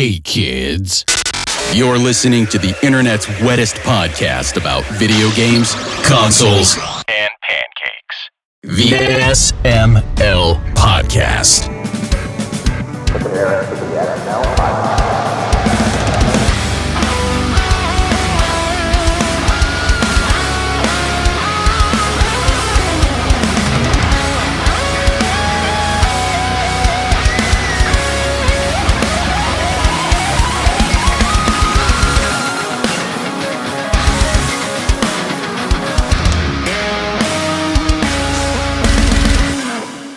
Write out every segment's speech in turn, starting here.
Hey kids, you're listening to the internet's wettest podcast about video games, consoles, and pancakes. The SML Podcast. Prepare for the SML Podcast.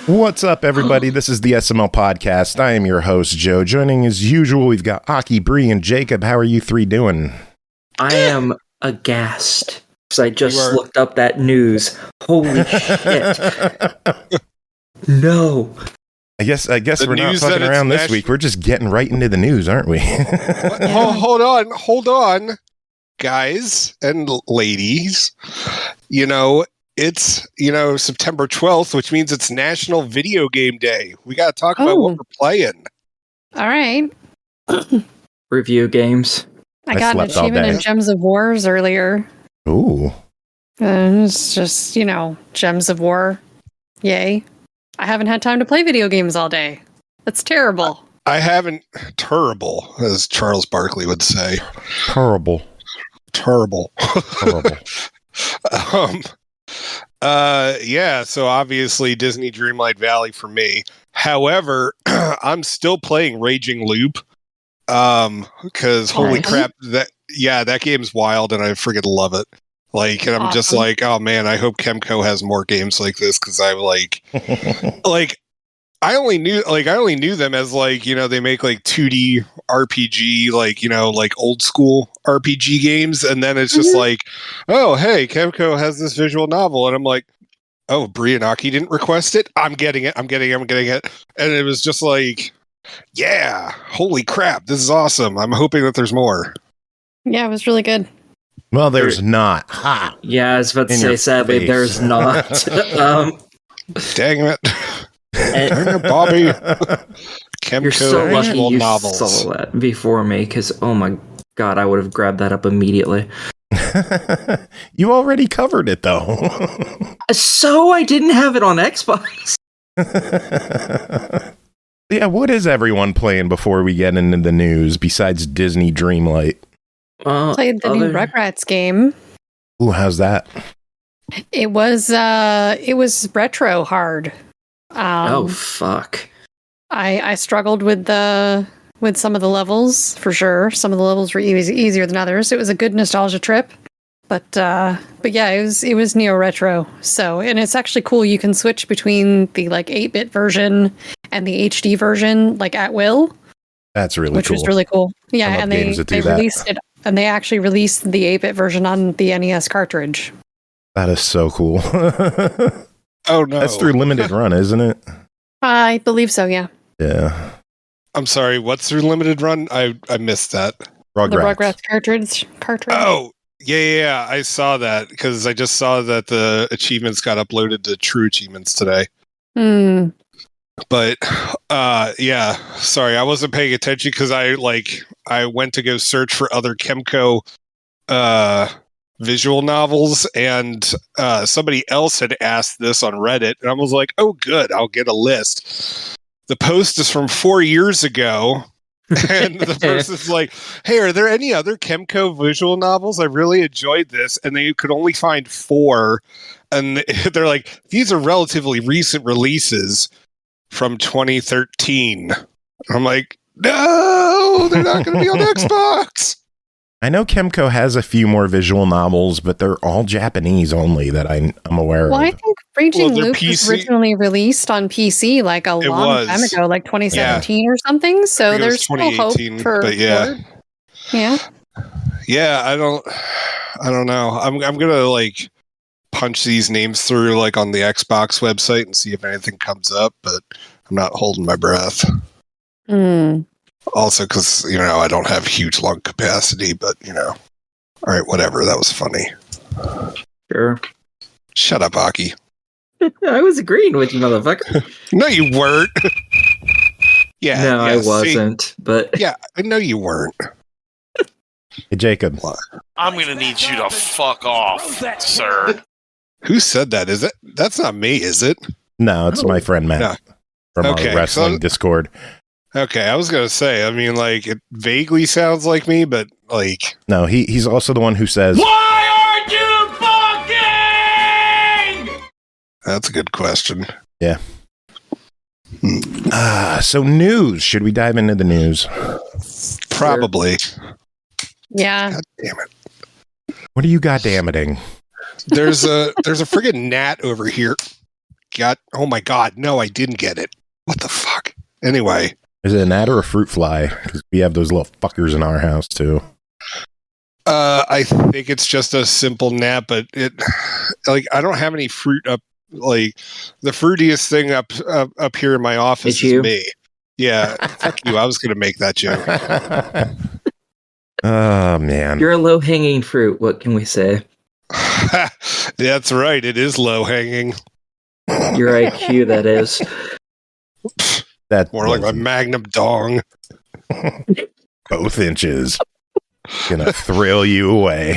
What's up, everybody? This is the SML Podcast. I am your host, Joe. Joining as usual, we've got Aki, Bri, and Jacob. How are you three doing? I am aghast because I just looked up that news. Holy shit. No. I guess we're not fucking around this week. We're just getting right into the news, aren't we? Hold on, guys and ladies. It's, September 12th, which means it's National Video Game Day. We got to talk about what we're playing. All right. Review games. I got an achievement in Gems of Wars earlier. Ooh. It's just, Gems of War. Yay. I haven't had time to play video games all day. That's terrible. I haven't. Terrible, as Charles Barkley would say. Terrible. So obviously Disney Dreamlight Valley for me. However, I'm still playing Raging Loop. Because holy crap, that game's wild and I freaking love it. And I'm just like, oh man, I hope Kemco has more games like this because I I only knew them as they make 2D RPG, old school RPG games, and then it's just oh hey, Kemco has this visual novel, and I'm like, oh, Bri and Aki didn't request it. I'm getting it, and it was just yeah, holy crap, this is awesome. I'm hoping that there's more. Yeah, it was really good. Well, there's not. Ha! Yeah, I was about to say, sadly, face. there's not. Dang it. And Bobby. Kemco you're so lucky you novels. saw that before me, because, oh my god, I would have grabbed that up immediately. You already covered it, though. So I didn't have it on Xbox. Yeah, what is everyone playing before we get into the news, besides Disney Dreamlight? Played the new Rugrats game. Ooh, how's that? It was retro hard. Oh fuck! I struggled with some of the levels for sure. Some of the levels were easier than others. It was a good nostalgia trip, but yeah, it was neo retro. So, and it's actually cool. You can switch between the 8-bit version and the HD version at will. That's really which cool. was really cool. Yeah, and they released it, and they actually released the 8-bit version on the NES cartridge. That is so cool. Oh no, that's through limited run, isn't it? I believe so. Yeah. Yeah. I'm sorry. What's through limited run? I missed that. The Rugrats cartridge. Oh yeah. I saw that because I just saw that the achievements got uploaded to True Achievements today. But yeah, sorry, I wasn't paying attention because I went to go search for other Kemco visual novels, and somebody else had asked this on Reddit, and I was like, oh good, I'll get a list. The post is from 4 years ago, and the person's like, hey, are there any other Kemco visual novels? I really enjoyed this, and they could only find 4, and they're like, these are relatively recent releases from 2013. I'm like, no, they're not going to be on Xbox. I know Kemco has a few more visual novels, but they're all Japanese only that I'm aware of. Well, I think Raging Loop was originally released on PC a long time ago, 2017 or something. So there's still hope for. But yeah. I don't know. I'm gonna punch these names through on the Xbox website and see if anything comes up, but I'm not holding my breath. Also, because, I don't have huge lung capacity, but, all right, whatever. That was funny. Sure. Shut up, Aki. I was agreeing with you, motherfucker. No, you weren't. Yeah. No, I see? wasn't. But Yeah, I know you weren't. Hey, Jacob. I'm gonna need you to fuck off, sir. Who said that? Is it? That's not me, is it? No, it's my friend Matt No. from Okay, our wrestling so- Discord. Okay, I was gonna say. I mean, like, it vaguely sounds like me, but like, No, he's also the one who says, Why aren't you fucking? that's a good question. yeah. So news. Should we dive into the news? Probably. Yeah. God damn it. What are you goddamning? There's a friggin' gnat over here. Oh my god, no, I didn't get it. What the fuck? Anyway. Is it a gnat or a fruit fly? Because we have those little fuckers in our house too. I think it's just a simple gnat, but I don't have any fruit up. Like, the fruitiest thing up here in my office It's is you? me. Yeah, fuck you. I was gonna make that joke. Oh man. you're a low-hanging fruit. What can we say? That's right. It is low hanging. Your IQ, that is. That More like my magnum dong. both inches. Gonna thrill you away.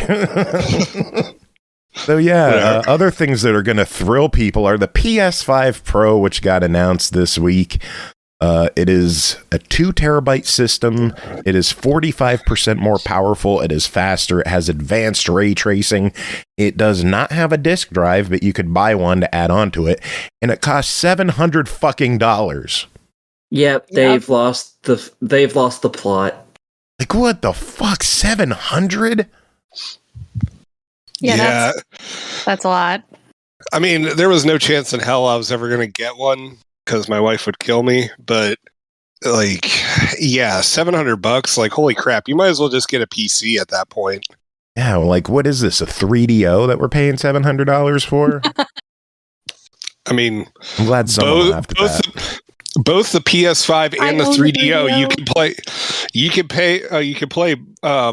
So yeah, other things that are gonna thrill people are the PS5 Pro, which got announced this week. It is a 2 terabyte system. It is 45% more powerful. It is faster. It has advanced ray tracing. It does not have a disk drive, but you could buy one to add on to it. And it costs $700 fucking dollars. Yep, they've lost the plot. Like, what the fuck? 700? Yeah, that's a lot. I mean, there was no chance in hell I was ever going to get one because my wife would kill me. But like, yeah, $700. Like, holy crap! You might as well just get a PC at that point. Yeah, well, like, what is this? A 3DO that we're paying $700 for? I mean, I'm glad someone laughed at that. Both the PS5 and the own the 3DO, 3DO. you can play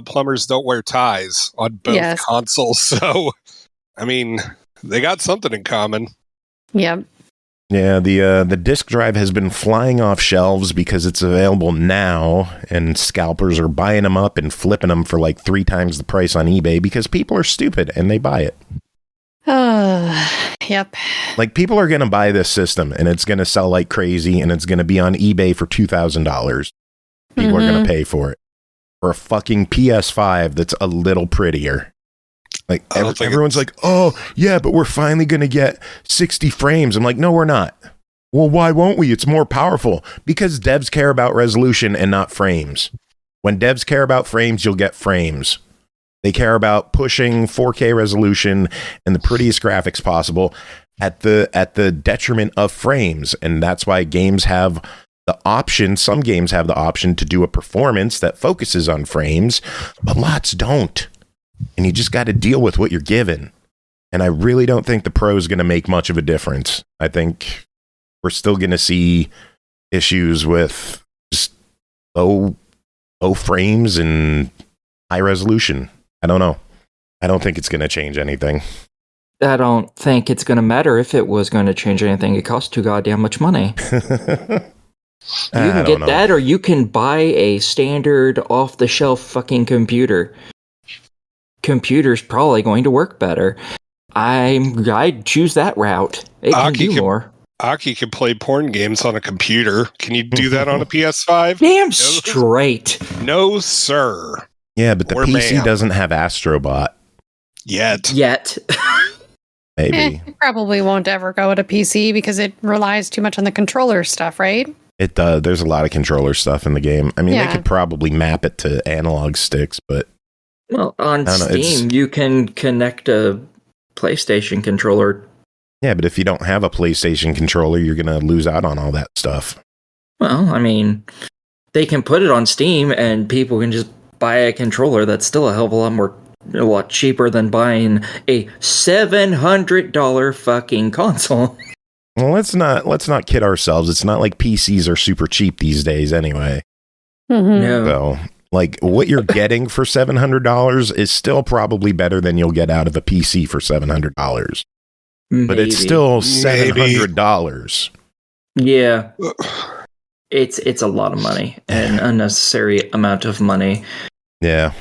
Plumbers Don't Wear Ties on both consoles. So, I mean, they got something in common. Yep. Yeah, the disk drive has been flying off shelves because it's available now, and scalpers are buying them up and flipping them for like 3 times the price on eBay because people are stupid and they buy it. Yep. Like, people are going to buy this system and it's going to sell like crazy and it's going to be on eBay for $2,000. People are going to pay for it. For a fucking PS5 that's a little prettier. Like, everyone's like, oh, yeah, but we're finally going to get 60 frames. I'm like, no, we're not. Well, why won't we? It's more powerful. Because devs care about resolution and not frames. When devs care about frames, you'll get frames. They care about pushing 4K resolution and the prettiest graphics possible at the detriment of frames. And that's why games have the option. Some games have the option to do a performance that focuses on frames, but lots don't. And you just got to deal with what you're given. And I really don't think the Pro is going to make much of a difference. I think we're still going to see issues with just low frames and high resolution. I don't know. I don't think it's going to change anything. I don't think it's going to matter if it was going to change anything. It costs too goddamn much money. You can get that, or you can buy a standard off-the-shelf fucking computer. Computer's probably going to work better. I'd choose that route. It can do more. Aki can play porn games on a computer. Can you do that on a PS5? Damn straight. No, sir. Yeah, but the PC doesn't have Astrobot. Yet. Maybe. It probably won't ever go at a PC because it relies too much on the controller stuff, right? It does. There's a lot of controller stuff in the game. I mean, they could probably map it to analog sticks, but... Well, on Steam, you can connect a PlayStation controller. Yeah, but if you don't have a PlayStation controller, you're going to lose out on all that stuff. Well, I mean, they can put it on Steam and people can just buy a controller that's still a hell of a lot cheaper than buying a $700 fucking console. Well, let's not kid ourselves. It's not like PCs are super cheap these days anyway. No. So, like, what you're getting for $700 is still probably better than you'll get out of a PC for $700. But it's still $700. Yeah. it's a lot of money, an unnecessary amount of money. Yeah.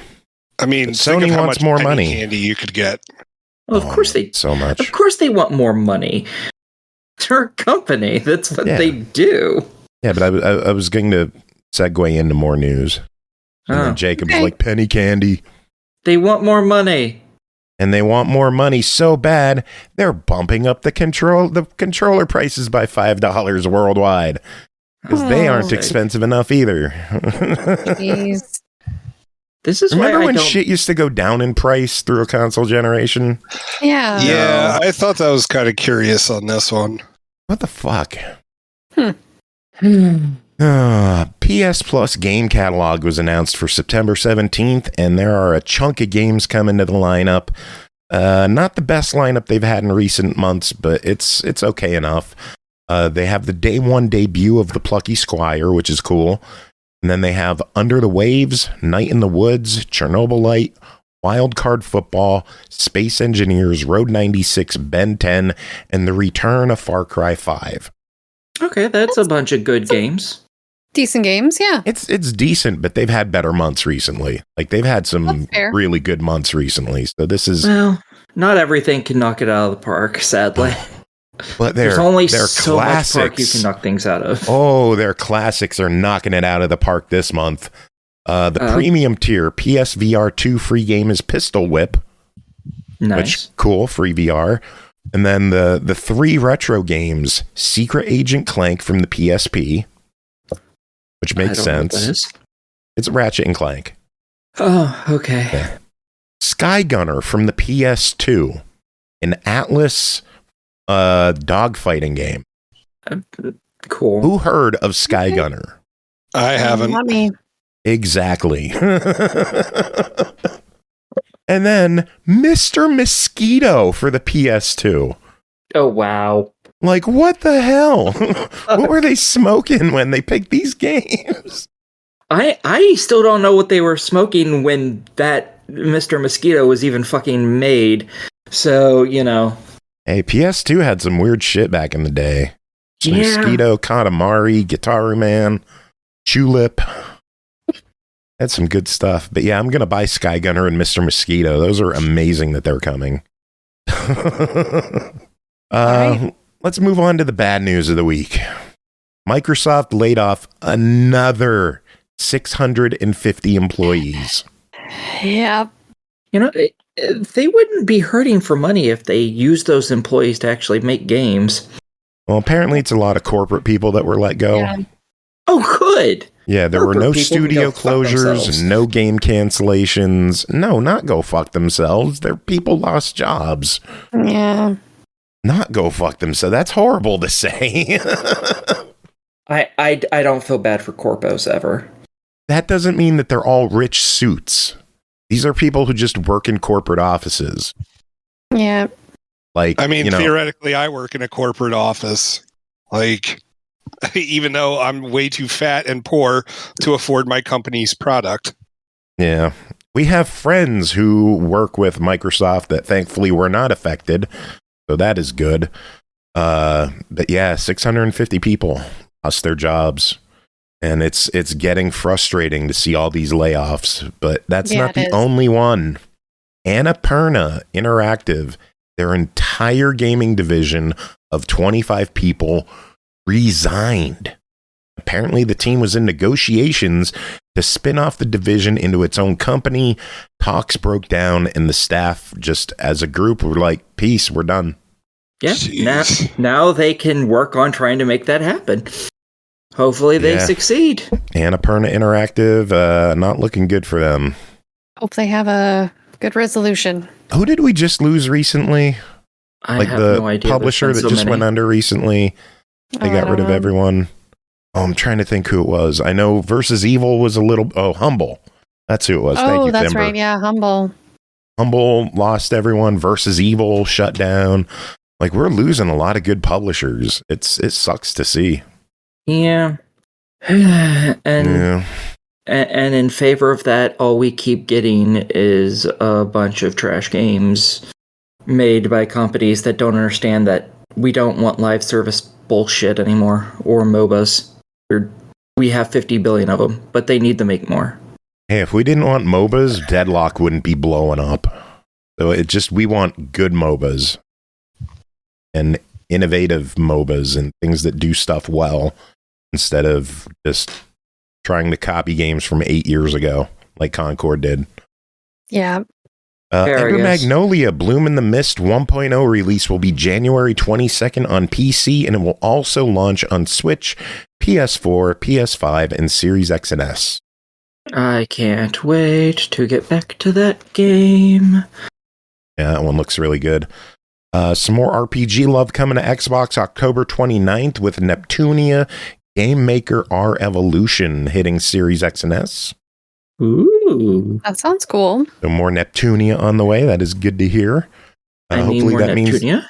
I mean, But think Sony of how wants much more penny money. candy you could get. Well, of course so much. Of course they want more money. They're a company. That's what they do. Yeah, but I was going to segue into more news. And then Jacob was like, penny candy. They want more money. And they want more money so bad, they're bumping up the controller prices by $5 worldwide. Because they aren't expensive enough either. Jeez. This is Remember why when shit used to go down in price through a console generation? Yeah. Yeah, I thought that was kind of curious on this one. What the fuck? PS Plus game catalog was announced for September 17th, and there are a chunk of games coming to the lineup. Not the best lineup they've had in recent months, but it's okay enough. They have the day one debut of the Plucky Squire, which is cool. And then they have Under the Waves, Night in the Woods, Chernobylite, Wild Card Football, Space Engineers, Road 96, Ben 10, and the return of Far Cry 5. Okay, that's a bunch of good games. Decent games, yeah. It's decent, but they've had better months recently. Like, they've had some really good months recently. So this is... Well, not everything can knock it out of the park, sadly. But there's only they're so classics. much park you can knock things out of. Oh, their classics are knocking it out of the park this month. The premium tier PSVR 2 free game is Pistol Whip. Nice. Which, cool, free VR. And then the 3 retro games, Secret Agent Clank from the PSP, which makes sense. It's Ratchet and Clank. Oh, okay. Yeah. SkyGunner from the PS2, an Atlas dogfighting game. Cool. Who heard of SkyGunner? I haven't. Not me. Exactly. And then Mr. Mosquito for the PS2. Oh, wow. Like, what the hell? What were they smoking when they picked these games? I still don't know what they were smoking when that Mr. Mosquito was even fucking made. So, you know. Hey, PS2 had some weird shit back in the day. Mosquito, Katamari, Gitaru Man, Tulip. Had some good stuff. But yeah, I'm going to buy SkyGunner and Mr. Mosquito. Those are amazing that they're coming. Let's move on to the bad news of the week. Microsoft laid off another 650 employees. Yeah. You know, they wouldn't be hurting for money if they used those employees to actually make games. Well, apparently it's a lot of corporate people that were let go. Yeah. Oh, good. Yeah, there were no studio closures, no game cancellations. No, not go fuck themselves. Their people lost jobs. Yeah. Not go fuck themselves. That's horrible to say. I don't feel bad for corpos ever. That doesn't mean that they're all rich suits. These are people who just work in corporate offices. Yeah. Like, I mean, theoretically, I work in a corporate office. Like, even though I'm way too fat and poor to afford my company's product. Yeah. We have friends who work with Microsoft that thankfully were not affected. So that is good. But yeah, 650 people lost their jobs. And it's getting frustrating to see all these layoffs. But that's not the only one. Annapurna Interactive, their entire gaming division of 25 people, resigned. Apparently, the team was in negotiations to spin off the division into its own company. Talks broke down, and the staff, just as a group, were like, peace, we're done. Yeah, now they can work on trying to make that happen. Hopefully they succeed. Annapurna Interactive, not looking good for them. Hope they have a good resolution. Who did we just lose recently? I have no idea. Publisher that just went under recently. They got rid of everyone. Oh, I'm trying to think who it was. I know Versus Evil was a little... Oh, Humble. That's who it was. Thank you, that's Timber. right. Yeah, Humble. Humble lost everyone. Versus Evil shut down. Like, we're losing a lot of good publishers. It sucks to see. Yeah. And in favor of that, all we keep getting is a bunch of trash games made by companies that don't understand that we don't want live service bullshit anymore, or MOBAs. They're we have 50 billion of them, but they need to make more. Hey, if we didn't want MOBAs, Deadlock wouldn't be blowing up. So we want good MOBAs and innovative MOBAs and things that do stuff well instead of just trying to copy games from 8 years ago like Concord did. Yeah. Ender Magnolia Bloom in the Mist 1.0 release will be January 22nd on PC, and it will also launch on Switch, PS4, PS5, and Series X and S. I can't wait to get back to that game. Yeah, that one looks really good. Some more RPG love coming to Xbox October 29th with Neptunia Game Maker R Evolution hitting Series X and S. Ooh. That sounds cool. So more Neptunia on the way. That is good to hear. Hopefully that Neptunia?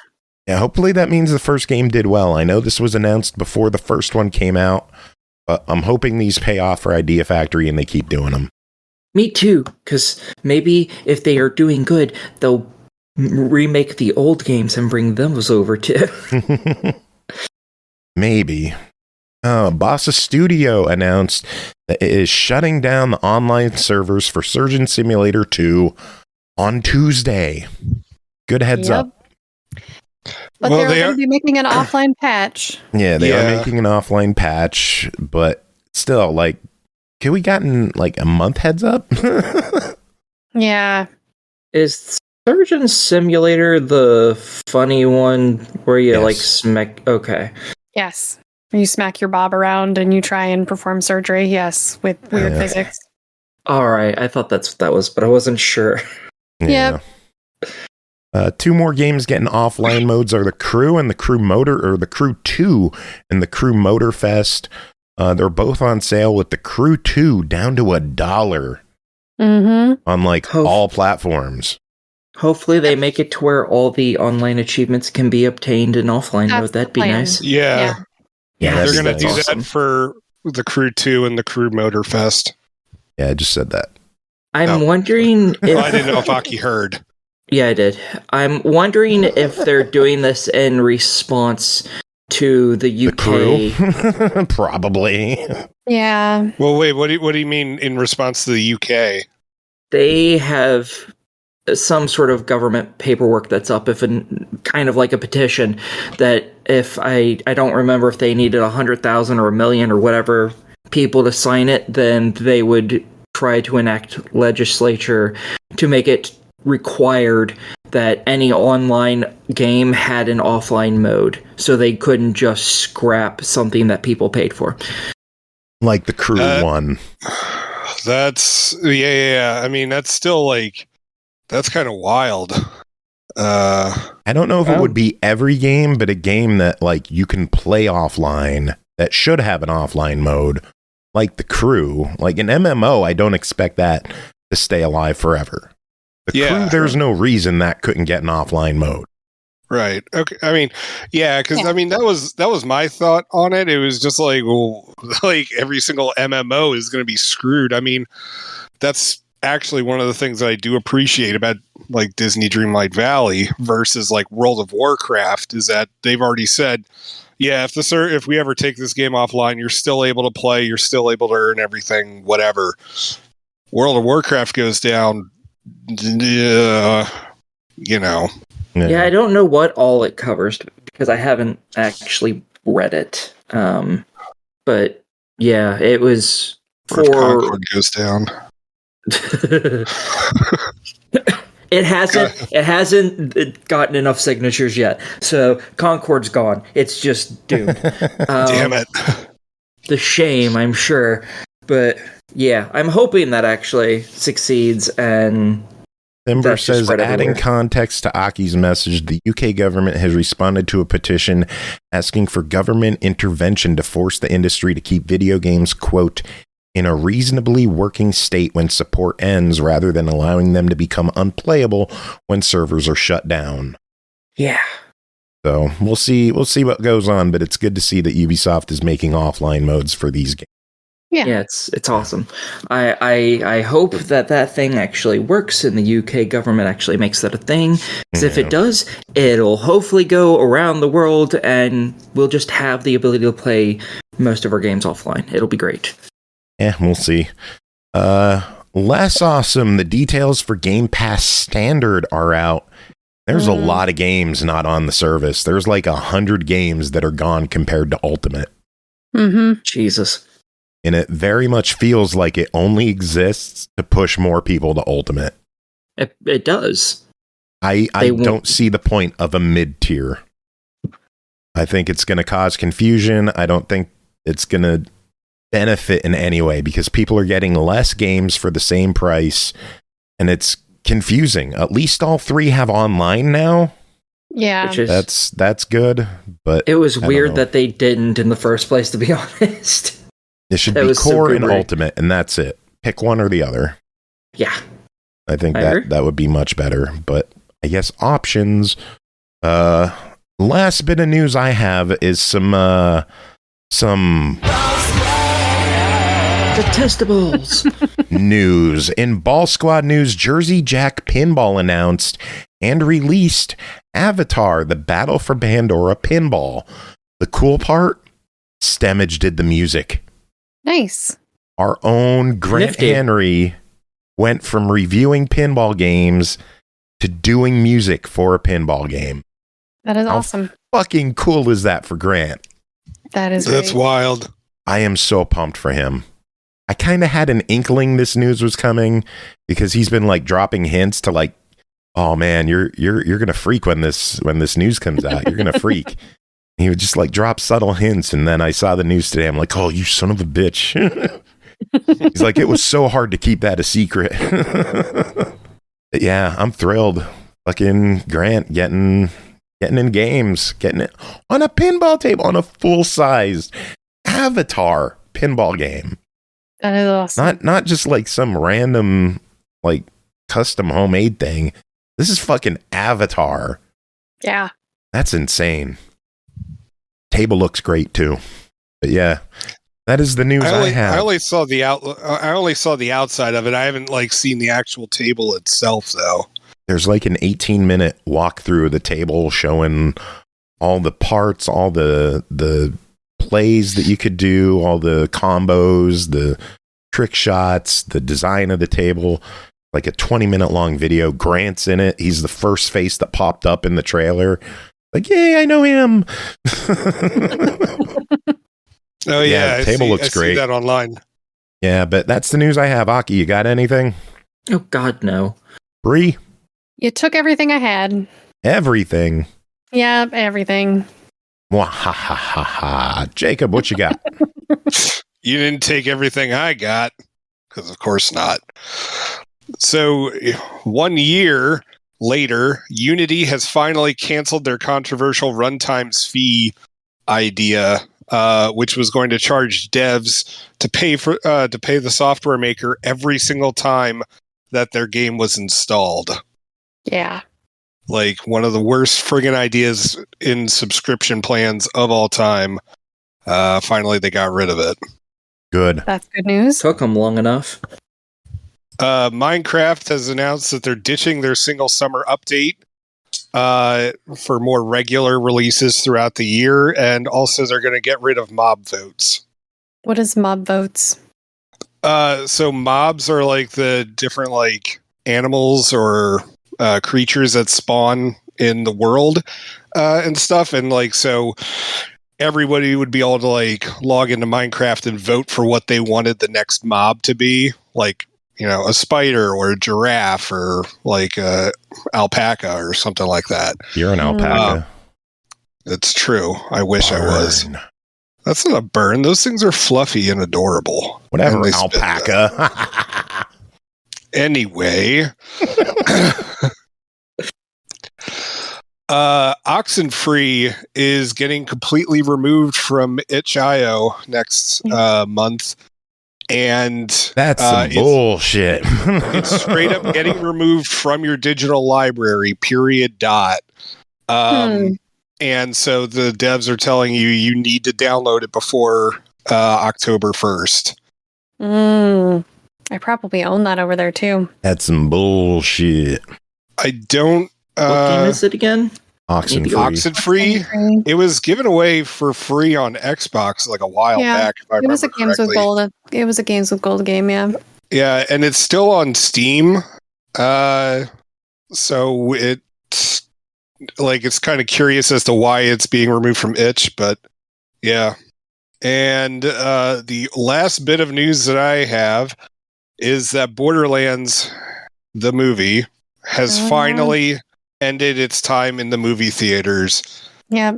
hopefully that means the first game did well. I know this was announced before the first one came out, but I'm hoping these pay off for Idea Factory and they keep doing them. Me too, because maybe if they are doing good, they'll remake the old games and bring those over too. Maybe. Bossa Studio announced that it is shutting down the online servers for Surgeon Simulator 2 on Tuesday. Good heads up. But they're going to be making an offline patch. Yeah, they are making an offline patch, but still, like, could we gotten like a month heads up? Yeah. Is Surgeon Simulator the funny one where you like smack? Okay. Yes. You smack your bob around and you try and perform surgery. Yes, with weird physics. All right, I thought that was, but I wasn't sure. Yeah. Two more games getting offline modes are the Crew and the Crew Motor, or the Crew 2 and the Crew Motor Fest. They're both on sale with the Crew 2 down to $1 on like all platforms. Hopefully they make it to where all the online achievements can be obtained in offline mode. That'd be nice. Yeah. Yeah, they're going to do that for the Crew 2 and the Crew Motor Fest. Yeah, I just said that. I'm wondering if... I didn't know if Aki heard. Yeah, I did. I'm wondering if they're doing this in response to the UK. The Crew? Probably. Yeah. Well, wait, what do you mean in response to the UK? They have some sort of government paperwork that's up, kind of like a petition, that if I don't remember if they needed 100,000 or 1 million or whatever people to sign it, then they would try to enact legislature to make it required that any online game had an offline mode, so they couldn't just scrap something that people paid for. Like the Crew one. That's, yeah. I mean, that's still like, that's kind of wild. I don't know if it would be every game, but a game that like you can play offline that should have an offline mode, like the Crew. Like an MMO, I don't expect that to stay alive forever. The Crew, there's no reason that couldn't get an offline mode. Right. Okay. I mean, yeah, because I mean that was my thought on it. It was just like, well, like every single MMO is going to be screwed. I mean, that's actually one of the things that I do appreciate about like Disney Dreamlight Valley versus like World of Warcraft is that they've already said, yeah, if we ever take this game offline, you're still able to play, you're still able to earn everything, whatever. World of Warcraft goes down, you know. Yeah, I don't know what all it covers because I haven't actually read it. But yeah, it was for Concord goes down. It hasn't gotten enough signatures yet, so Concord's gone. It's just doomed. Damn it. The shame, I'm sure. But yeah, I'm hoping that actually succeeds. And Thimber says, adding context to Aki's message, the UK government has responded to a petition asking for government intervention to force the industry to keep video games, quote, in a reasonably working state when support ends, rather than allowing them to become unplayable when servers are shut down. Yeah. So we'll see what goes on, but it's good to see that Ubisoft is making offline modes for these games. Yeah, it's awesome. I hope that thing actually works and the UK government actually makes that a thing. Because if it does, it'll hopefully go around the world and we'll just have the ability to play most of our games offline. It'll be great. Yeah, we'll see. Less awesome. The details for Game Pass Standard are out. There's a lot of games not on the service. There's like 100 games that are gone compared to Ultimate. Mm-hmm. Jesus. And it very much feels like it only exists to push more people to Ultimate. It does. I don't see the point of a mid-tier. I think it's going to cause confusion. I don't think it's going to benefit in any way because people are getting less games for the same price, and it's confusing. At least all three have online now. Yeah, Which is, that's good, but it was weird that they didn't in the first place, to be honest. It should be core and Ultimate, and that's it. Pick one or the other. Yeah. I think that would be much better, but I guess options. Last bit of news I have is some Detestables news. In Ball Squad news, Jersey Jack Pinball announced and released Avatar, the Battle for Pandora Pinball. The cool part, Stemage did the music. nice. Our own Grant Nifty. Henry went from reviewing pinball games to doing music for a pinball game. That is How awesome. fucking cool is that for Grant? That is That's great. wild. I am so pumped for him. I kind of had an inkling this news was coming because he's been like dropping hints to like, oh man, you're gonna freak when this news comes out. You're gonna freak. He would just like drop subtle hints, and then I saw the news today. I'm like, oh, you son of a bitch. He's like, it was so hard to keep that a secret. But yeah, I'm thrilled. Fucking Grant getting in games, getting it on a pinball table, on a full-sized Avatar pinball game. That is awesome. Not just like some random like custom homemade thing. This is fucking Avatar. Yeah. That's insane. Table looks great too. But yeah, that is the news I have. I only saw the outside of it. I haven't like seen the actual table itself though. There's like an 18-minute walkthrough of the table showing all the parts, all the plays that you could do, all the combos, the trick shots, the design of the table. Like a 20-minute long video. Grant's in it. He's the first face that popped up in the trailer. Like, yay, I know him. Oh yeah, the table looks great. I see that online. Yeah, but that's the news I have. Aki, you got anything? Oh, God, no. Bri? You took everything I had. Everything. Yeah, everything. Mwahahaha. Jacob, what you got? You didn't take everything I got, because of course not. So 1 year later, Unity has finally canceled their controversial runtimes fee idea, which was going to charge devs to pay the software maker every single time that their game was installed. Yeah. Like one of the worst friggin' ideas in subscription plans of all time. Finally, they got rid of it. Good. That's good news. Took them long enough. Minecraft has announced that they're ditching their single summer update for more regular releases throughout the year, and also they're going to get rid of mob votes. What is mob votes? So mobs are like the different like animals or creatures that spawn in the world and stuff, and like so everybody would be able to like log into Minecraft and vote for what they wanted the next mob to be, like, you know, a spider or a giraffe or like a alpaca or something like that. You're an alpaca. It's true. I wish I was. Burn. That's not a burn. Those things are fluffy and adorable. Whatever, And they spit alpaca. Anyway. Oxenfree is getting completely removed from itch.io next month. And That's some bullshit. it's straight up getting removed from your digital library, period. And so the devs are telling you need to download it before October 1st. I probably own that over there too. That's some bullshit. I don't. What game is it again? Oxen free. Oxen free. It was given away for free on Xbox like a while back, if I remember correctly. It was a Games with Gold game, yeah. Yeah, and it's still on Steam. So it's kind of curious as to why it's being removed from itch, but yeah. And the last bit of news that I have is that Borderlands, the movie, has finally ended its time in the movie theaters. Yeah.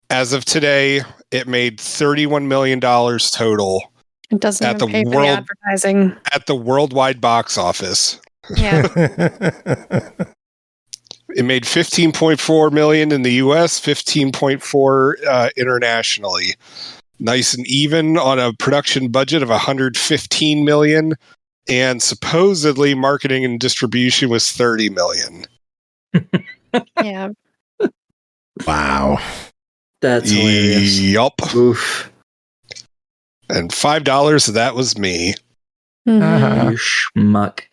As of today, it made $31 million total. It doesn't even pay for the advertising. At the worldwide box office. Yeah. It made $15.4 million in the US, $15.4 internationally. Nice and even on a production budget of $115 million, and supposedly marketing and distribution was $30 million. Yeah. Wow. That's hilarious. Yup. Oof. And $5, that was me. Mm-hmm. You schmuck.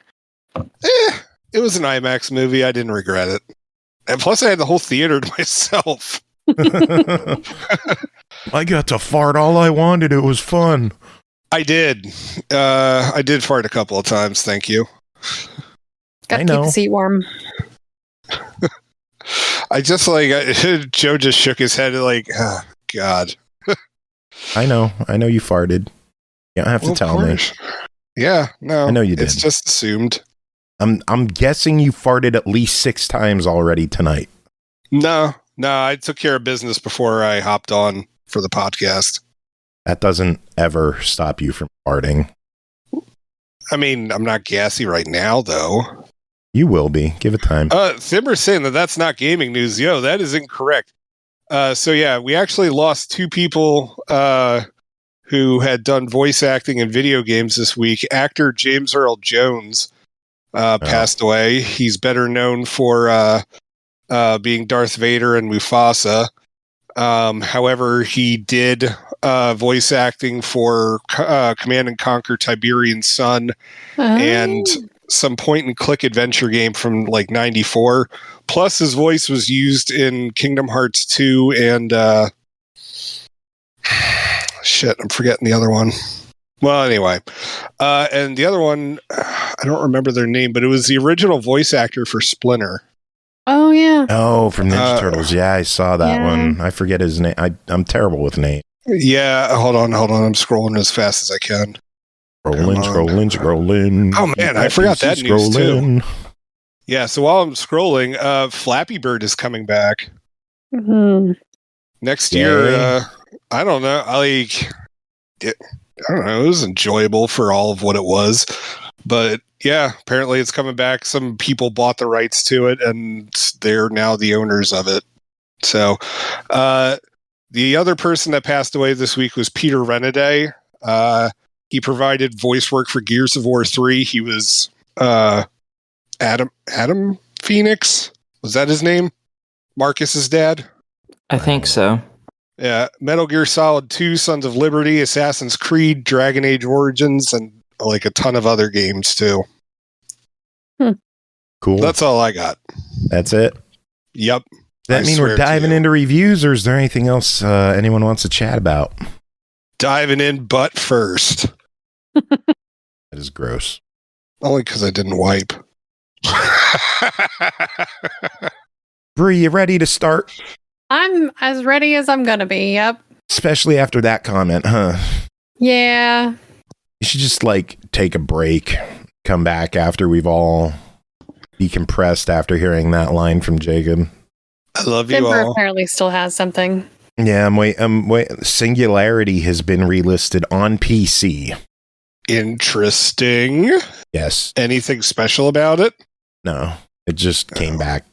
It was an IMAX movie. I didn't regret it. And plus, I had the whole theater to myself. I got to fart all I wanted. It was fun. I did. I did fart a couple of times. Thank you. Got to keep the seat warm. I just Joe just shook his head like, oh, God. I know you farted. You don't have to tell me. Yeah, no. I know you did. It's just assumed. I'm guessing you farted at least 6 times already tonight. No, I took care of business before I hopped on for the podcast. That doesn't ever stop you from farting. I mean, I'm not gassy right now, though. You will be. Give it time. Thimmer's saying that's not gaming news. Yo, that is incorrect. So yeah, we actually lost 2 people who had done voice acting in video games this week. Actor James Earl Jones passed away. He's better known for being Darth Vader and Mufasa. However, he did voice acting for Command and Conquer Tiberian Sun and some point-and-click adventure game from like 94. Plus, his voice was used in Kingdom Hearts 2 and... shit, I'm forgetting the other one. Well, anyway. And the other one, I don't remember their name, but it was the original voice actor for Splinter. Oh, yeah. Oh, from Ninja Turtles. Yeah, I saw that one. I forget his name. I'm terrible with names. Yeah, hold on. I'm scrolling as fast as I can. Scrolling. Oh, man, I forgot that news, too. Yeah, so while I'm scrolling, Flappy Bird is coming back. Mm-hmm. Next year, I don't know. I don't know. It was enjoyable for all of what it was. But yeah, apparently it's coming back. Some people bought the rights to it, and they're now the owners of it. So the other person that passed away this week was Peter Renaday. He provided voice work for Gears of War 3. He was Adam Phoenix. Was that his name? Marcus's dad? I think so. Yeah. Metal Gear Solid 2, Sons of Liberty, Assassin's Creed, Dragon Age Origins, and like a ton of other games too. Cool. That's all I got. That's it? Yep. Does that mean we're diving into reviews, or is there anything else anyone wants to chat about? Diving in butt first. That is gross. Only because I didn't wipe. Bri, you ready to start? I'm as ready as I'm gonna be, yep. Especially after that comment, huh? Yeah. You should just take a break, come back after we've all decompressed after hearing that line from Jacob. I love you Timber all. apparently still has something. Yeah, Singularity has been relisted on PC. Interesting. Yes. Anything special about it? No, it just came back.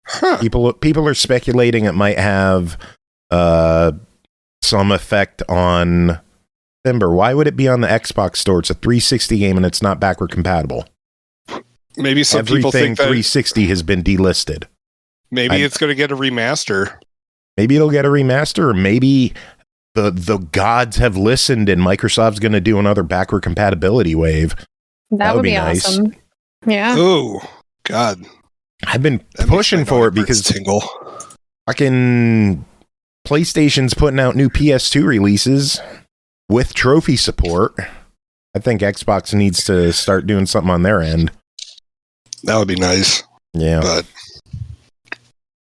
Huh. People are speculating it might have some effect on Timber. Why would it be on the Xbox store? It's a 360 game and it's not backward compatible. Maybe some people think that 360 has been delisted. Maybe it's going to get a remaster. Maybe it'll get a remaster, or maybe the gods have listened and Microsoft's going to do another backward compatibility wave. That would be nice. awesome. Yeah. Oh, God. I've been pushing for it because tingle. Fucking PlayStation's putting out new PS2 releases with trophy support. I think Xbox needs to start doing something on their end. That would be nice. Yeah.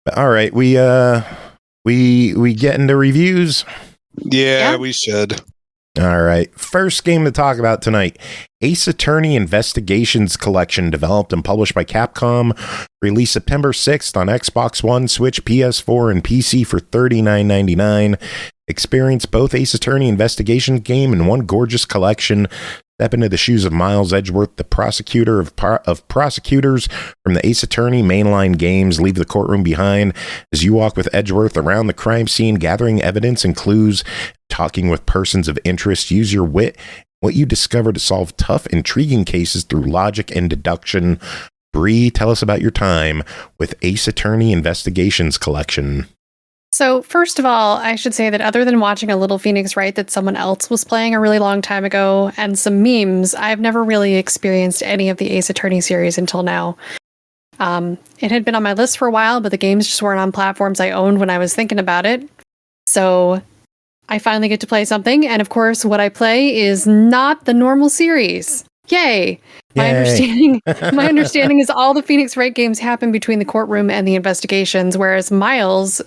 But all right, we get into reviews. Yeah, we should. All right. First game to talk about tonight. Ace Attorney Investigations Collection, developed and published by Capcom, released September 6th on Xbox One, Switch, PS4, and PC for $39.99. Experience both Ace Attorney Investigation game in one gorgeous collection. Step into the shoes of Miles Edgeworth, the prosecutor of prosecutors from the Ace Attorney mainline games. Leave the courtroom behind as you walk with Edgeworth around the crime scene, gathering evidence and clues, talking with persons of interest. Use your wit, what you discover, to solve tough, intriguing cases through logic and deduction. Bri, tell us about your time with Ace Attorney Investigations Collection. So first of all, I should say that other than watching a Little Phoenix Wright that someone else was playing a really long time ago and some memes, I've never really experienced any of the Ace Attorney series until now. It had been on my list for a while, but the games just weren't on platforms I owned when I was thinking about it. So I finally get to play something, and of course what I play is not the normal series. Yay! My understanding is all the Phoenix Wright games happen between the courtroom and the investigations, whereas Miles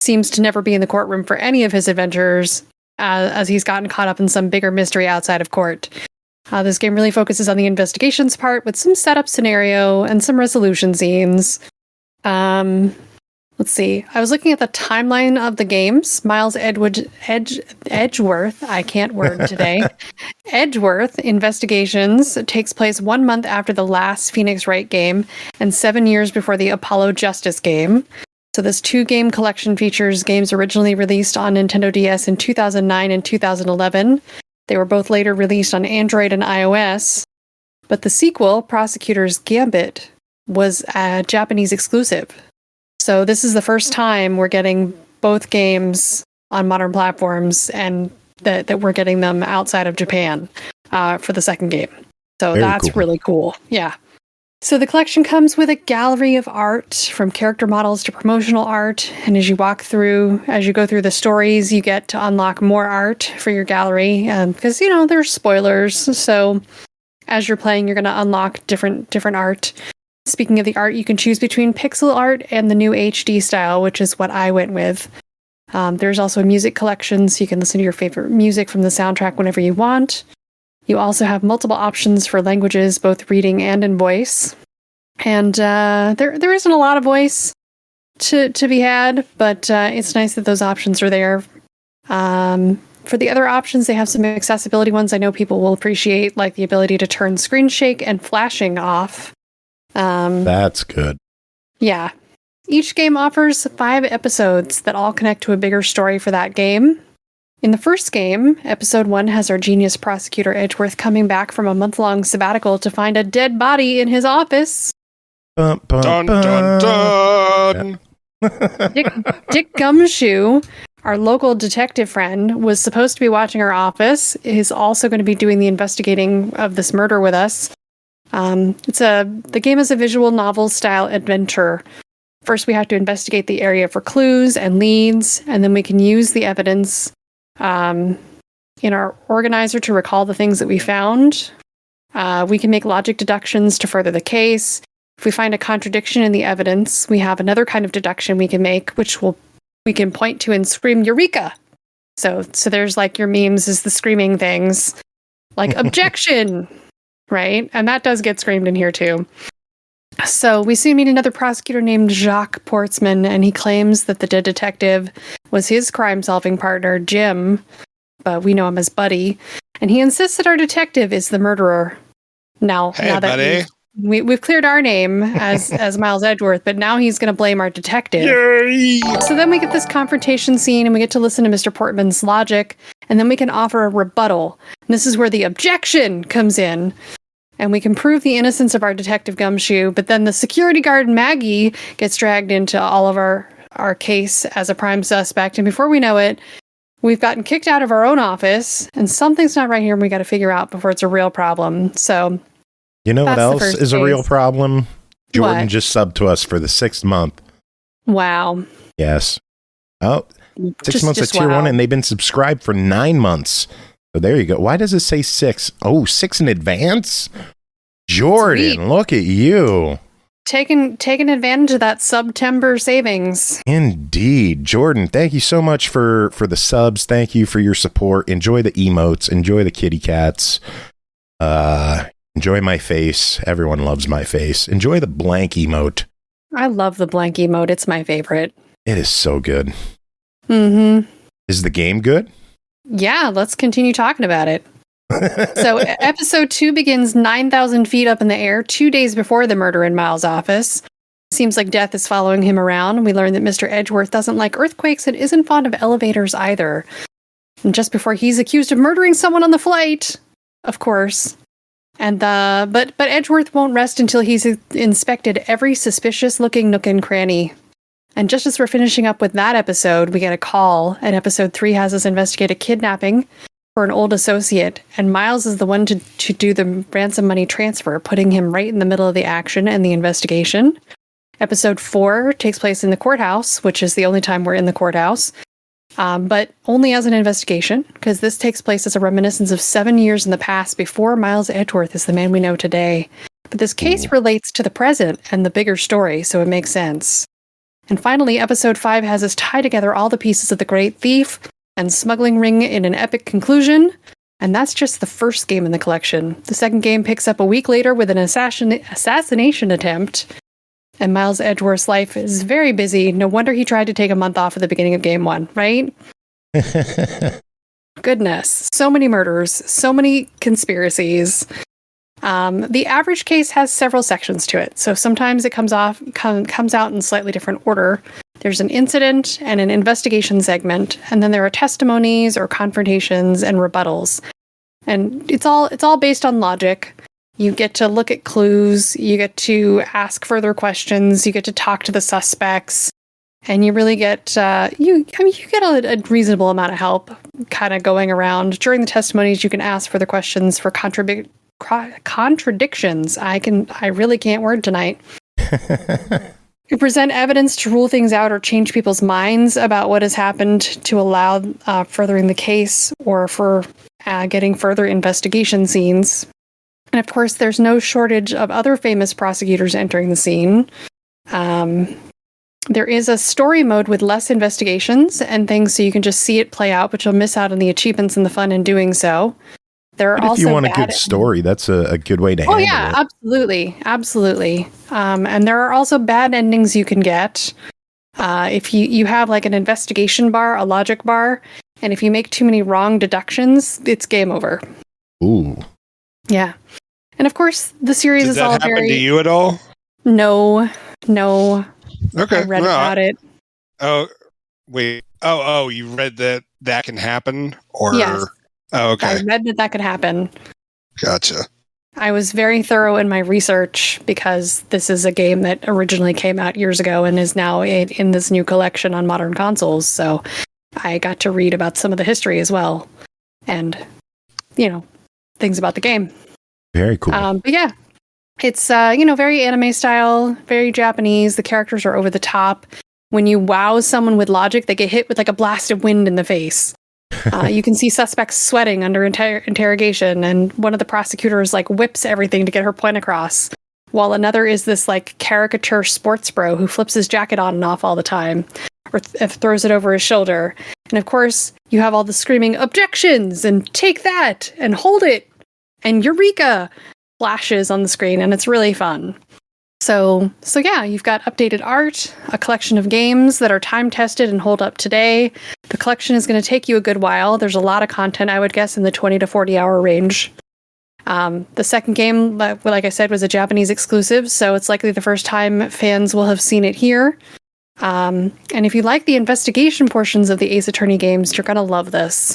seems to never be in the courtroom for any of his adventures, as he's gotten caught up in some bigger mystery outside of court. This game really focuses on the investigations part with some setup scenario and some resolution scenes. Let's see. I was looking at the timeline of the games. Miles Edgeworth, I can't word today. Edgeworth Investigations takes place 1 month after the last Phoenix Wright game and 7 years before the Apollo Justice game. So this 2-game collection features games originally released on Nintendo DS in 2009 and 2011. They were both later released on Android and iOS. But the sequel, Prosecutor's Gambit, was a Japanese exclusive. So this is the first time we're getting both games on modern platforms, and that we're getting them outside of Japan for the second game. So that's cool. Really cool. Yeah. So the collection comes with a gallery of art, from character models to promotional art. And as you go through the stories, you get to unlock more art for your gallery. Because, there's spoilers. So as you're playing, you're going to unlock different art. Speaking of the art, you can choose between pixel art and the new HD style, which is what I went with. There's also a music collection, so you can listen to your favorite music from the soundtrack whenever you want. You also have multiple options for languages, both reading and in voice. And there isn't a lot of voice to be had, but it's nice that those options are there. For the other options, they have some accessibility ones I know people will appreciate, like the ability to turn screen shake and flashing off. That's good. Yeah. Each game offers 5 episodes that all connect to a bigger story for that game. In the first game, episode 1 has our genius prosecutor Edgeworth coming back from a month-long sabbatical to find a dead body in his office. Dun, dun, dun. Dick Gumshoe, our local detective friend, was supposed to be watching our office. He's also going to be doing the investigating of this murder with us. The game is a visual novel style adventure. First, we have to investigate the area for clues and leads, and then we can use the evidence in our organizer to recall the things that we found. We can make logic deductions to further the case. If we find a contradiction in the evidence, we have another kind of deduction we can make, which we can point to and scream "Eureka!" So there's like your memes is the screaming things, like objection, right? And that does get screamed in here too. So we soon meet another prosecutor named Jacques Portsman, and he claims that the dead detective was his crime-solving partner, Jim, but we know him as Buddy. And he insists that our detective is the murderer. Now that buddy. We've cleared our name as Miles Edgeworth, but now he's going to blame our detective. Yay! So then we get this confrontation scene, and we get to listen to Mr. Portman's logic, and then we can offer a rebuttal. And this is where the objection comes in. And we can prove the innocence of our detective Gumshoe, but then the security guard Maggie gets dragged into all of our case as a prime suspect. And before we know it, we've gotten kicked out of our own office, and something's not right here, and we got to figure out before it's a real problem. So, you know what else is a real problem? Jordan just subbed to us for the 6th month. Wow. Yes. Oh, 6 months at just tier wow. 1, and they've been subscribed for 9 months. So there you go. Why does it say 6? Oh, 6 in advance? Jordan, Sweet. look at you. Taking advantage of that September savings. Indeed. Jordan, thank you so much for the subs. Thank you for your support. Enjoy the emotes. Enjoy the kitty cats. Enjoy my face. Everyone loves my face. Enjoy the blank emote. I love the blank emote. It's my favorite. It is so good. Mm-hmm. Is the game good? Yeah, let's continue talking about it. So episode 2 begins 9,000 feet up in the air, 2 days before the murder in Miles' office. Seems like death is following him around. We learn that Mr. Edgeworth doesn't like earthquakes and isn't fond of elevators either. And just before he's accused of murdering someone on the flight, of course. And but Edgeworth won't rest until he's inspected every suspicious-looking nook and cranny. And just as we're finishing up with that episode, we get a call, and episode 3 has us investigate a kidnapping for an old associate, and Miles is the one to do the ransom money transfer, putting him right in the middle of the action and the investigation. Episode 4 takes place in the courthouse, which is the only time we're in the courthouse, but only as an investigation, because this takes place as a reminiscence of 7 years in the past before Miles Edgeworth is the man we know today. But this case relates to the present and the bigger story, so it makes sense. And finally, episode 5 has us tie together all the pieces of the Great Thief and smuggling ring in an epic conclusion, and that's just the first game in the collection. The second game picks up a week later with an assassination attempt, and Miles Edgeworth's life is very busy. No wonder he tried to take a month off at the beginning of game 1, right? Goodness, so many murders, so many conspiracies. The average case has several sections to it, so sometimes it comes out in slightly different order. There's an incident and an investigation segment, and then there are testimonies or confrontations and rebuttals. And it's all based on logic. You get to look at clues, you get to ask further questions, you get to talk to the suspects, and you really get you get a reasonable amount of help kind of going around. During the testimonies, you can ask further questions for contradictions. I really can't word tonight. You present evidence to rule things out or change people's minds about what has happened to allow furthering the case or for getting further investigation scenes. And of course, there's no shortage of other famous prosecutors entering the scene. There is a story mode with less investigations and things, so you can just see it play out, but you'll miss out on the achievements and the fun in doing so. There are But if you also want a good story, that's a good way to handle it. Oh yeah, absolutely. And there are also bad endings you can get. If you have like an investigation bar, a logic bar, and if you make too many wrong deductions, it's game over. Ooh. Yeah. And of course, the series Did is that all happen very... to you at all? No. Okay. I read about it. Oh, wait. Oh, you read that can happen? Or... Yes. Oh, okay. I read that could happen. Gotcha. I was very thorough in my research because this is a game that originally came out years ago and is now in this new collection on modern consoles. So I got to read about some of the history as well. And, things about the game. Very cool. But yeah, it's, very anime style, very Japanese. The characters are over the top. When you wow someone with logic, they get hit with like a blast of wind in the face. You can see suspects sweating under interrogation, and one of the prosecutors whips everything to get her point across, while another is this caricature sports bro who flips his jacket on and off all the time, or throws it over his shoulder. And of course, you have all the screaming objections and take that and hold it and eureka flashes on the screen, and it's really fun. So yeah, you've got updated art, a collection of games that are time-tested and hold up today. The collection is going to take you a good while. There's a lot of content, I would guess, in the 20 to 40-hour range. The second game, like I said, was a Japanese exclusive, so it's likely the first time fans will have seen it here. And if you like the investigation portions of the Ace Attorney games, you're going to love this.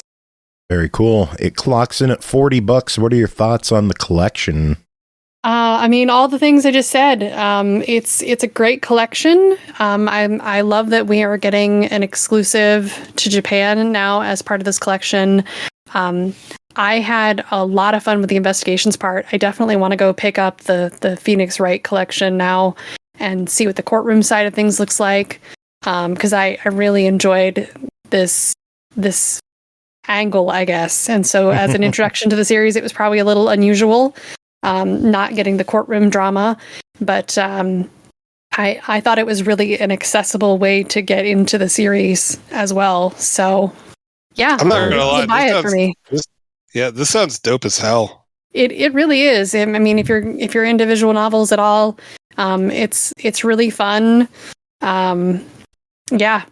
Very cool. It clocks in at $40. What are your thoughts on the collection? All the things I just said. It's a great collection. I love that we are getting an exclusive to Japan now as part of this collection. I had a lot of fun with the investigations part. I definitely want to go pick up the Phoenix Wright collection now and see what the courtroom side of things looks like. because I really enjoyed this angle, I guess. And so as an introduction to the series, it was probably a little unusual, not getting the courtroom drama, but I thought it was really an accessible way to get into the series as well. So yeah, I'm not gonna lie, buy it for me. This sounds dope as hell. It really is. I mean, if you're into visual novels at all, it's really fun. Yeah.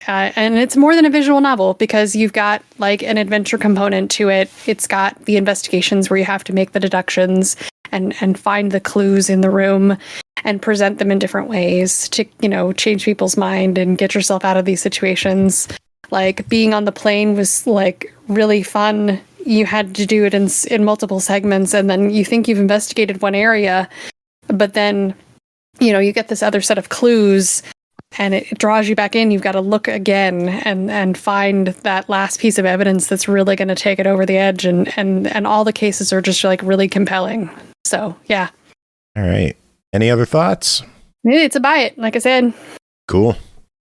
And it's more than a visual novel because you've got like an adventure component to it. It's got the investigations where you have to make the deductions and find the clues in the room and present them in different ways to, change people's mind and get yourself out of these situations. Like being on the plane was like really fun. You had to do it in multiple segments, and then you think you've investigated one area, but then, you get this other set of clues and it draws you back in. You've got to look again and find that last piece of evidence that's really going to take it over the edge. And all the cases are just like really compelling. So, yeah. All right. Any other thoughts? It's a buy it, like I said. Cool.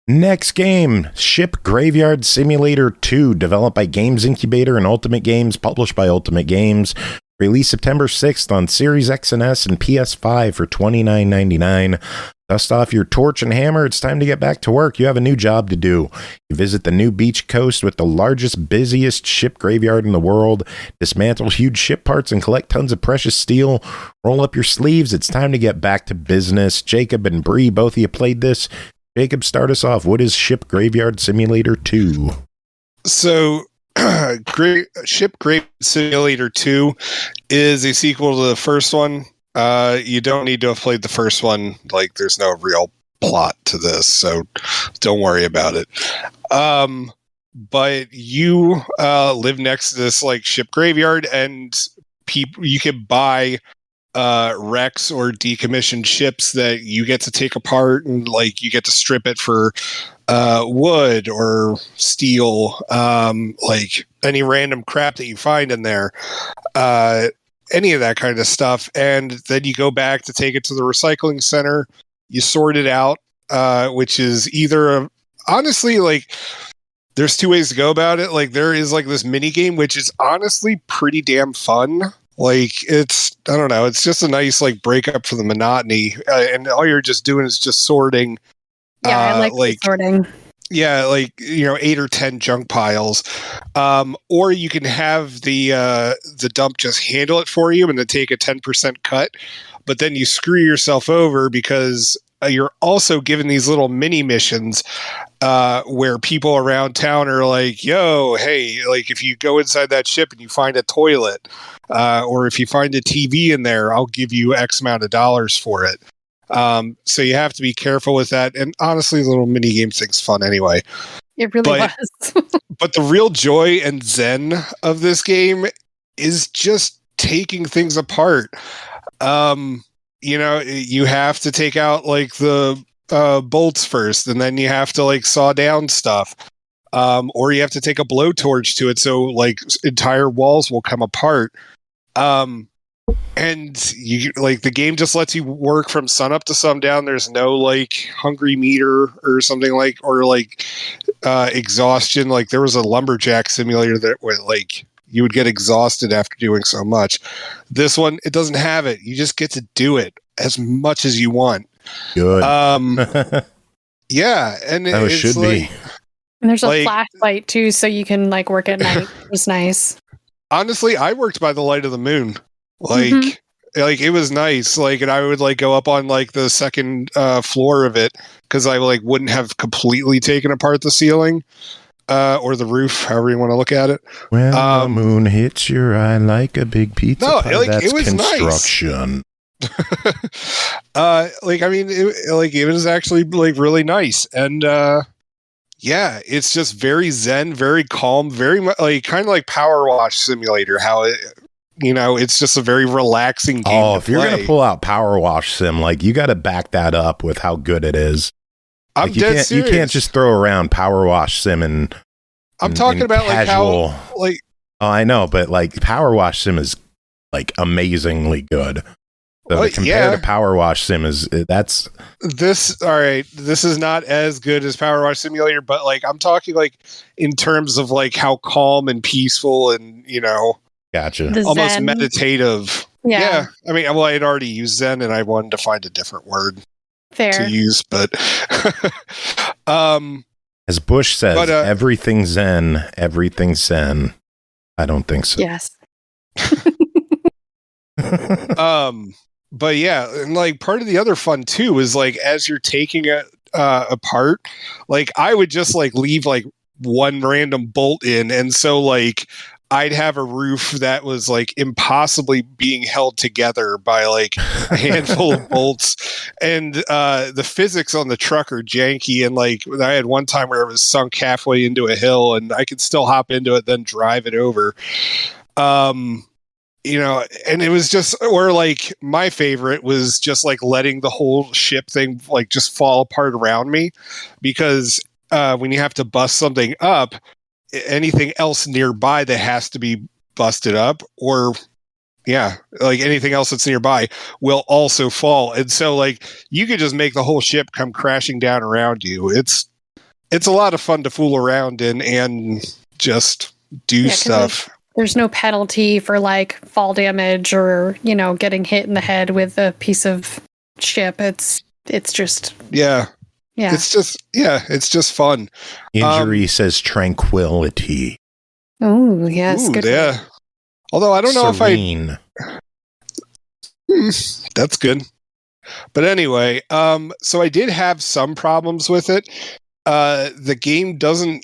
Next game, Ship Graveyard Simulator 2, developed by Games Incubator and Ultimate Games, published by Ultimate Games. Released September 6th on Series X and S and PS5 for $29.99. Dust off your torch and hammer. It's time to get back to work. You have a new job to do. You visit the new beach coast with the largest, busiest ship graveyard in the world. Dismantle huge ship parts and collect tons of precious steel. Roll up your sleeves. It's time to get back to business. Jacob and Bri, both of you played this. Jacob, start us off. What is Ship Graveyard Simulator 2? So, Ship Graveyard Simulator 2 is a sequel to the first one. You don't need to have played the first one. Like, there's no real plot to this, so don't worry about it. But you live next to this like ship graveyard, and you can buy wrecks or decommissioned ships that you get to take apart, and like you get to strip it for wood or steel, like any random crap that you find in there. Any of that kind of stuff, and then you go back to take it to the recycling center. You sort it out, which is either honestly, like, there's two ways to go about it. Like, there is like this mini game, which is honestly pretty damn fun. Like, I don't know, it's just a nice like breakup for the monotony, and all you're just doing is just sorting. Yeah, I like sorting. Yeah, like 8 or 10 junk piles, or you can have the dump just handle it for you and then take a 10% cut. But then you screw yourself over because you're also given these little mini missions where people around town are like, "Yo, hey, like if you go inside that ship and you find a toilet, or if you find a TV in there, I'll give you X amount of dollars for it." So you have to be careful with that. And honestly, the little mini game thing's fun anyway. It really was. But the real joy and zen of this game is just taking things apart. You have to take out like the bolts first, and then you have to like saw down stuff. Or you have to take a blowtorch to it so like entire walls will come apart. And you like the game just lets you work from sun up to sundown. There's no like hungry meter or something like, or like exhaustion. Like there was a lumberjack simulator that where like you would get exhausted after doing so much. This one, it doesn't have it. You just get to do it as much as you want. Good. Yeah, and it should like, be. And there's a flashlight too, so you can like work at night. It was nice. Honestly, I worked by the light of the moon. Like it was nice. Like, and I would like go up on like the second floor of it because I like wouldn't have completely taken apart the ceiling or the roof, however you want to look at it. When the moon hits your eye like a big pizza pie, like, that's it was construction. Nice. Like, I mean, it was actually like really nice, and yeah, it's just very zen, very calm, very much like kind of like Power Wash Simulator. How it. It's just a very relaxing game. Oh, if you're going to pull out Power Wash Sim, like, you got to back that up with how good it is. I'm dead serious. You can't just throw around Power Wash Sim and I'm talking about casual, like how, like... Oh, I know, but, like, Power Wash Sim is, like, amazingly good. So to compare to Power Wash Sim that's this. All right, this is not as good as Power Wash Simulator, but like I'm talking like in terms of like how calm and peaceful and gotcha, almost Zen. meditative. Yeah. I mean, well, I had already used Zen, and I wanted to find a different word to use, but as Bush says, everything Zen, everything Zen. I don't think so. Yes. But yeah, and like part of the other fun too is like as you're taking it apart, like I would just like leave like one random bolt in, and so like I'd have a roof that was like impossibly being held together by like a handful of bolts, and the physics on the truck are janky, and like I had one time where it was sunk halfway into a hill, and I could still hop into it then drive it over. And it was just, or like my favorite was just like letting the whole ship thing like just fall apart around me, because when you have to bust something up, anything else nearby that has to be busted up, or like anything else that's nearby will also fall. And so like you could just make the whole ship come crashing down around you. It's a lot of fun to fool around in and just do stuff. There's no penalty for like fall damage or, getting hit in the head with a piece of ship. It's just it's just fun. Injury says tranquility. Oh, yes, good. Yeah. Although I don't know Serene. if that's good. But anyway, so I did have some problems with it. The game doesn't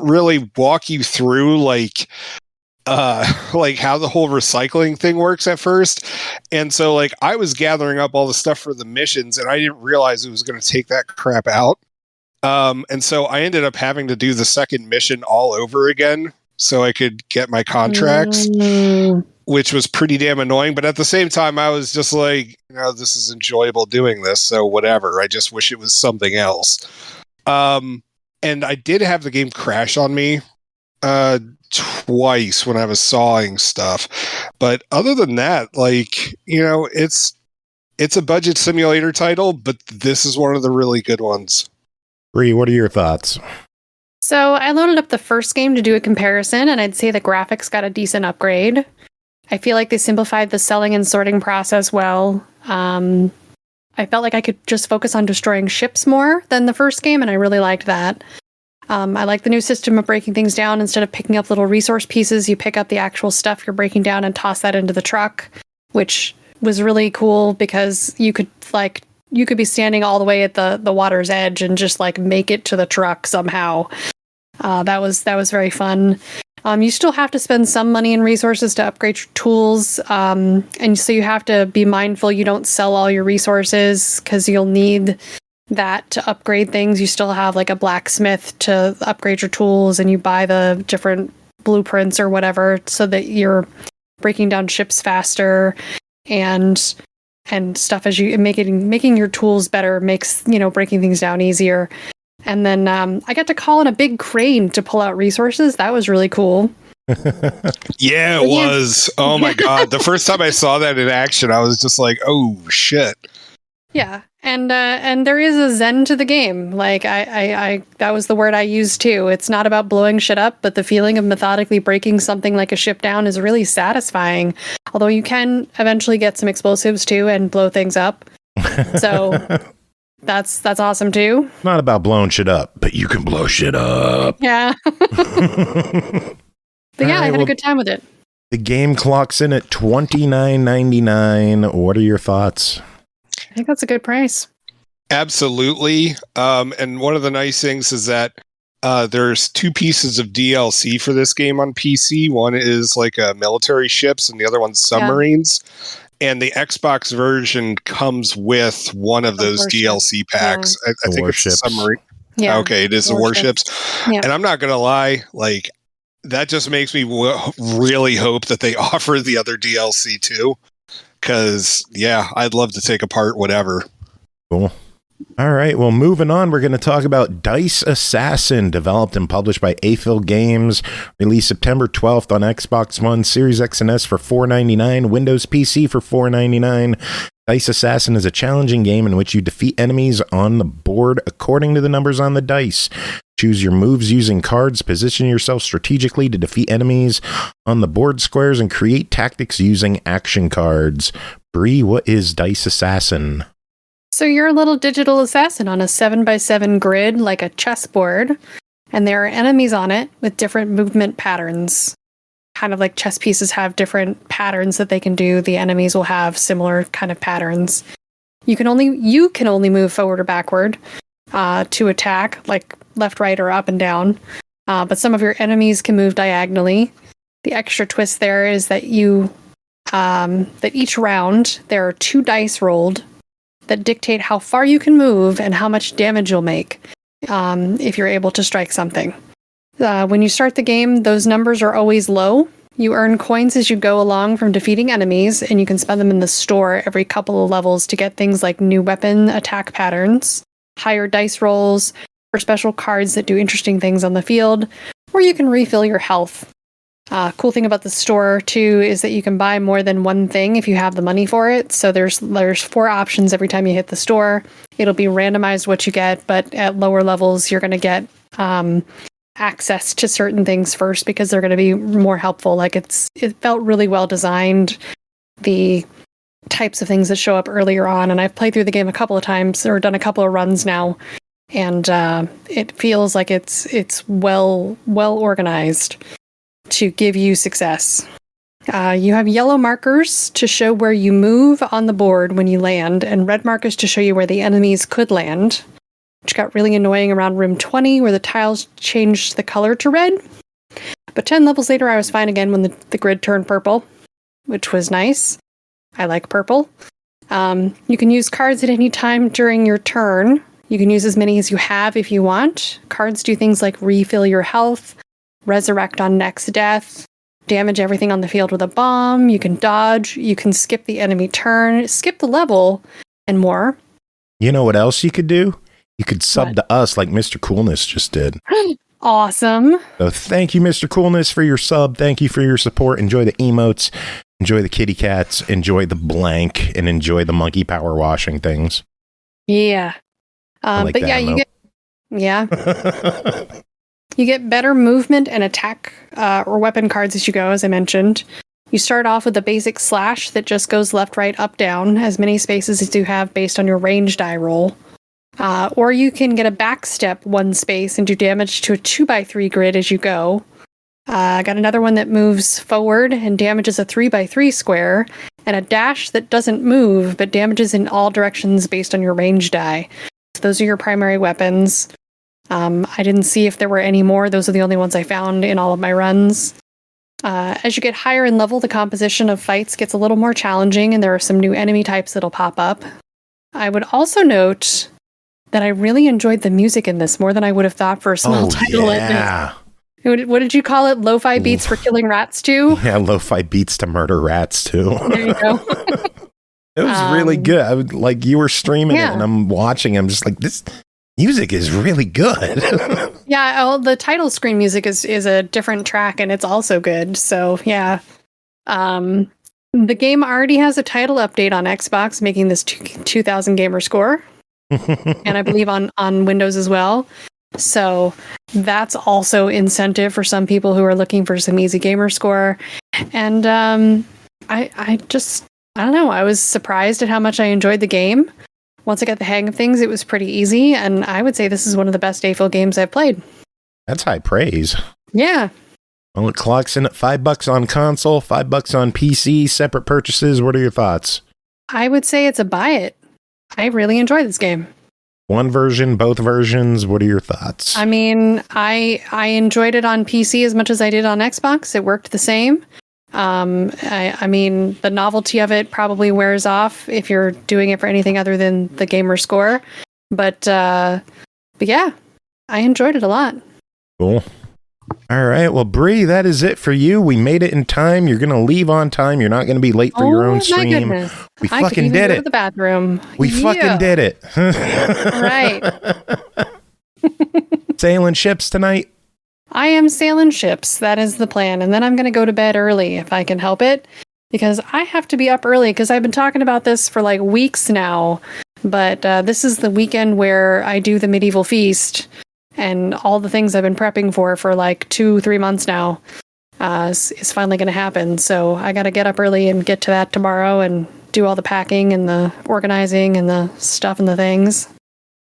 really walk you through like how the whole recycling thing works at first. And so like I was gathering up all the stuff for the missions, and I didn't realize it was going to take that crap out. And so I ended up having to do the second mission all over again so I could get my contracts, which was pretty damn annoying. But at the same time, I was just like, this is enjoyable doing this, so whatever. I just wish it was something else. And I did have the game crash on me twice when I was sawing stuff. But other than that, like, it's a budget simulator title, but this is one of the really good ones. Bri, what are your thoughts? So I loaded up the first game to do a comparison, and I'd say the graphics got a decent upgrade. I feel like they simplified the selling and sorting process well. I felt like I could just focus on destroying ships more than the first game, and I really liked that. I like the new system of breaking things down. Instead of picking up little resource pieces, you pick up the actual stuff you're breaking down and toss that into the truck, which was really cool because you could be standing all the way at the water's edge and just like make it to the truck somehow. That was very fun. You still have to spend some money and resources to upgrade your tools. And so you have to be mindful you don't sell all your resources because you'll need that to upgrade things. You still have like a blacksmith to upgrade your tools, and you buy the different blueprints or whatever so that you're breaking down ships faster and stuff as you making your tools better makes, breaking things down easier. And then I got to call in a big crane to pull out resources. That was really cool. Yeah, it was. Oh my God. The first time I saw that in action, I was just like, oh shit. Yeah. And there is a zen to the game. Like I that was the word I used too. It's not about blowing shit up, but the feeling of methodically breaking something like a ship down is really satisfying. Although you can eventually get some explosives too and blow things up. So that's awesome too. Not about blowing shit up, but you can blow shit up. Yeah. But yeah, I had a good time with it. The game clocks in at $29.99. What are your thoughts? I think that's a good price. Absolutely. And one of the nice things is that there's two pieces of DLC for this game on PC. One is like military ships, and the other one's submarines. Yeah. And the Xbox version comes with one of those DLC packs. Yeah. I think it's a submarine. Yeah. Okay, it is the warships. Yeah. And I'm not going to lie, like, that just makes me really hope that they offer the other DLC too. Because, yeah, I'd love to take apart whatever. Cool. All right, well, moving on, we're going to talk about Dice Assassin, developed and published by AFIL Games, released September 12th on Xbox One, Series X and S for $4.99, Windows PC for $4.99. Dice Assassin is a challenging game in which you defeat enemies on the board according to the numbers on the dice. Choose your moves using cards, position yourself strategically to defeat enemies on the board squares, and create tactics using action cards. Bri, what is Dice Assassin? So you're a little digital assassin on a 7x7 grid like a chessboard, and there are enemies on it with different movement patterns. Kind of like chess pieces have different patterns that they can do, the enemies will have similar kind of patterns. You can only move forward or backward to attack, like left, right, or up and down. But some of your enemies can move diagonally. The extra twist there is that that each round there are 2 dice rolled that dictate how far you can move and how much damage you'll make if you're able to strike something. When you start the game, those numbers are always low. You earn coins as you go along from defeating enemies, and you can spend them in the store every couple of levels to get things like new weapon attack patterns, higher dice rolls, or special cards that do interesting things on the field, or you can refill your health. Cool thing about the store, too, is that you can buy more than one thing if you have the money for it. So there's 4 options every time you hit the store. It'll be randomized what you get, but at lower levels, you're going to get access to certain things first because they're going to be more helpful. Like it felt really well designed. The types of things that show up earlier on, and I've played through the game a couple of times or done a couple of runs now, and it feels like it's well organized to give you success. You have yellow markers to show where you move on the board when you land, and red markers to show you where the enemies could land, which got really annoying around room 20 where the tiles changed the color to red. But 10 levels later I was fine again when the grid turned purple, which was nice. I like purple. You can use cards at any time during your turn. You can use as many as you have if you want. Cards do things like refill your health, resurrect on next death, damage everything on the field with a bomb, you can dodge, you can skip the enemy turn, skip the level, and more. You know what else you could do? You could sub to us like Mr. Coolness just did. Awesome. So thank you, Mr. Coolness, for your sub. Thank you for your support. Enjoy the emotes, enjoy the kitty cats, enjoy the blank, and enjoy the monkey power washing things. Yeah. Like but yeah, emote. You get better movement and attack or weapon cards as you go, as I mentioned. You start off with a basic slash that just goes left, right, up, down, as many spaces as you have based on your range die roll. Or you can get a backstep 1 space and do damage to a 2x3 grid as you go. Got another one that moves forward and damages a 3x3 square, and a dash that doesn't move but damages in all directions based on your range die. So those are your primary weapons. I didn't see if there were any more. Those are the only ones I found in all of my runs. As you get higher in level, the composition of fights gets a little more challenging, and there are some new enemy types that'll pop up. I would also note that I really enjoyed the music in this more than I would have thought for a small title like this. What did you call it? Lo-fi beats for killing rats too? Yeah, lo-fi beats to murder rats too. There you go. It was really good. I would, like, you were streaming it and I'm watching. I'm just like, this music is really good. Yeah, the title screen music is a different track and it's also good. So yeah. The game already has a title update on Xbox, making this 2000 gamer score. And I believe on Windows as well. So that's also incentive for some people who are looking for some easy gamer score. And I don't know. I was surprised at how much I enjoyed the game. Once I got the hang of things, it was pretty easy. And I would say this is one of the best AFIL games I've played. That's high praise. Yeah. Well, it clocks in at $5 on console, $5 on PC, separate purchases. What are your thoughts? I would say it's a buy it. I really enjoy this game. One version, both versions. What are your thoughts? I mean, I enjoyed it on PC as much as I did on Xbox. It worked the same. I mean, the novelty of it probably wears off if you're doing it for anything other than the gamer score. But yeah, I enjoyed it a lot. Cool. All right. Well, Bri, that is it for you. We made it in time. You're going to leave on time. You're not going to be late for your own stream. My goodness. We I could fucking even did go it. to the bathroom. We fucking did it. All right. Sailing ships tonight? I am sailing ships. That is the plan. And then I'm going to go to bed early if I can help it. Because I have to be up early because I've been talking about this for like weeks now. But this is the weekend where I do the medieval feast. And all the things I've been prepping for like 2-3 months now is finally going to happen. So I got to get up early and get to that tomorrow and do all the packing and the organizing and the stuff and the things.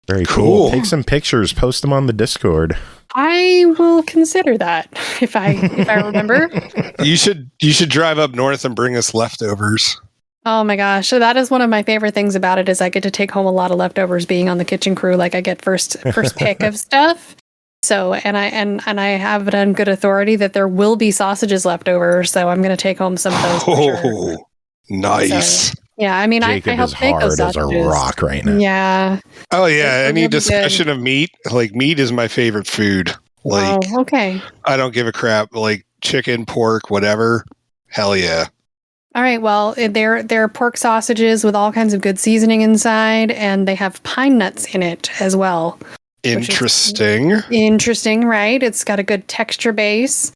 Very cool. Take some pictures, post them on the Discord. I will consider that if I remember. You should drive up north and bring us leftovers. Oh my gosh. So that is one of my favorite things about it is I get to take home a lot of leftovers being on the kitchen crew. Like I get first pick of stuff. So, and I have it on good authority that there will be sausages left over. So I'm going to take home some of those. Oh, nice. So, yeah. I mean, Jacob I help is make those hard as sausages. a rock right now. Yeah. Oh yeah. It's Any really discussion good. of meat, like meat is my favorite food. Like, oh, okay. I don't give a crap. Like chicken, pork, whatever. Hell yeah. All right. Well, they're pork sausages with all kinds of good seasoning inside, and they have pine nuts in it as well. Interesting. Interesting, right? It's got a good texture base.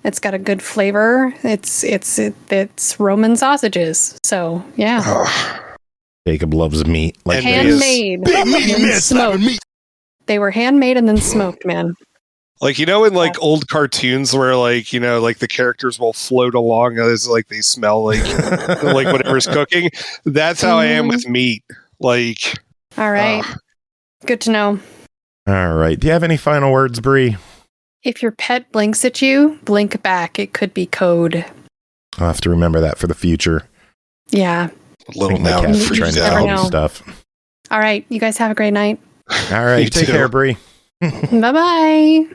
It's got a good flavor. It's Roman sausages. So yeah, Jacob loves meat. Like handmade, and smoked. They were handmade and then smoked, man. Like, in like old cartoons where like the characters will float along as like they smell like like whatever's cooking. That's how I am with meat. Like, all right, good to know. All right. Do you have any final words, Bri? If your pet blinks at you, blink back. It could be code. I'll have to remember that for the future. Yeah. Little my now cat's you trying to never help know. and stuff. All right, you guys have a great night. All right. You Take too. care, Bri. Bye-bye.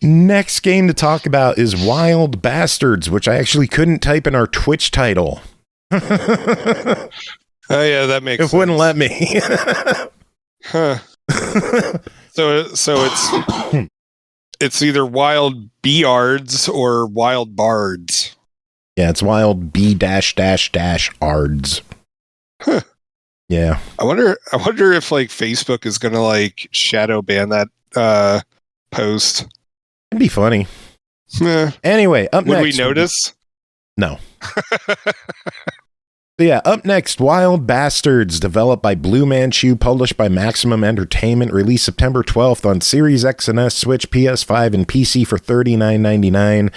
Next game to talk about is Wild Bastards, which I actually couldn't type in our Twitch title. Oh yeah, that makes sense. It wouldn't let me. Huh. So it's either Wild Beards or Wild Bards. Yeah, it's Wild B-Ards. Huh. Yeah. I wonder if like Facebook is gonna like shadow ban that post. It'd be funny. Eh. Anyway, up Would next. we notice? No. So yeah, up next, Wild Bastards, developed by Blue Manchu, published by Maximum Entertainment, released September 12th on Series X and S, Switch, PS5, and PC for $39.99.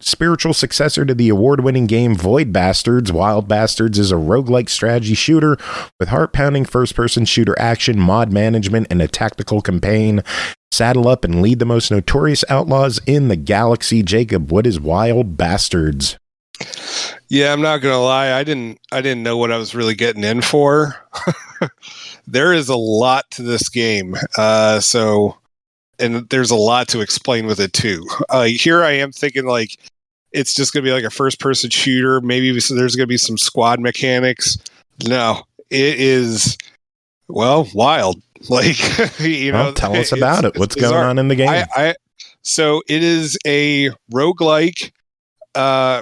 Spiritual successor to the award-winning game Void Bastards, Wild Bastards is a roguelike strategy shooter with heart-pounding first-person shooter action, mod management, and a tactical campaign. Saddle up and lead the most notorious outlaws in the galaxy. Jacob, what is Wild Bastards? Yeah, I'm not gonna lie. I didn't know what I was really getting in for. There is a lot to this game. And there's a lot to explain with it too. Here I am thinking like it's just gonna be like a first person shooter. Maybe there's gonna be some squad mechanics. No, it is wild. Like Tell us about it. What's going on in the game? So it is a roguelike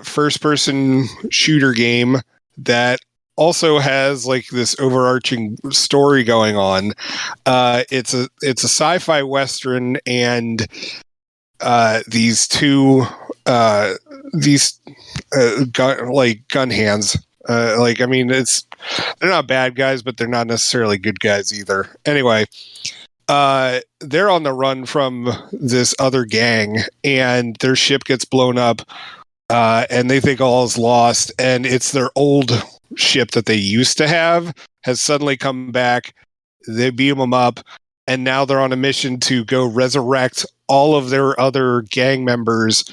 first person shooter game that also has like this overarching story going on. It's a sci-fi western, and these two gun hands. They're not bad guys, but they're not necessarily good guys either. Anyway, they're on the run from this other gang, and their ship gets blown up, and they think all is lost, and it's their old ship that they used to have has suddenly come back. They beam them up, and now they're on a mission to go resurrect all of their other gang members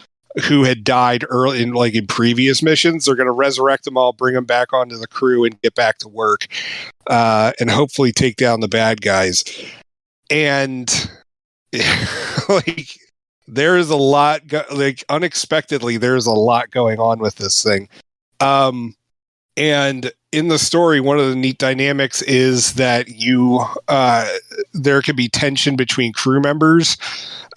who had died early in previous missions. They're going to resurrect them all, bring them back onto the crew, and get back to work, and hopefully take down the bad guys. And there is a lot, unexpectedly, there's a lot going on with this thing. And in the story, one of the neat dynamics is that there can be tension between crew members,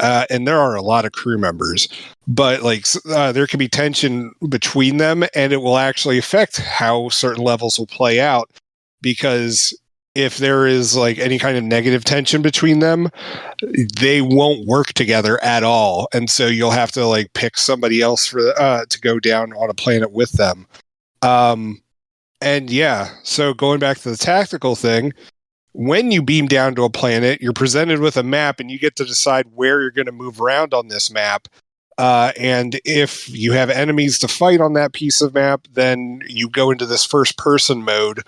and there are a lot of crew members, but there can be tension between them, and it will actually affect how certain levels will play out, because if there is any kind of negative tension between them, they won't work together at all, and so you'll have to pick somebody else to go down on a planet with them. And yeah, so going back to the tactical thing, when you beam down to a planet, you're presented with a map and you get to decide where you're going to move around on this map. And if you have enemies to fight on that piece of map, then you go into this first person mode,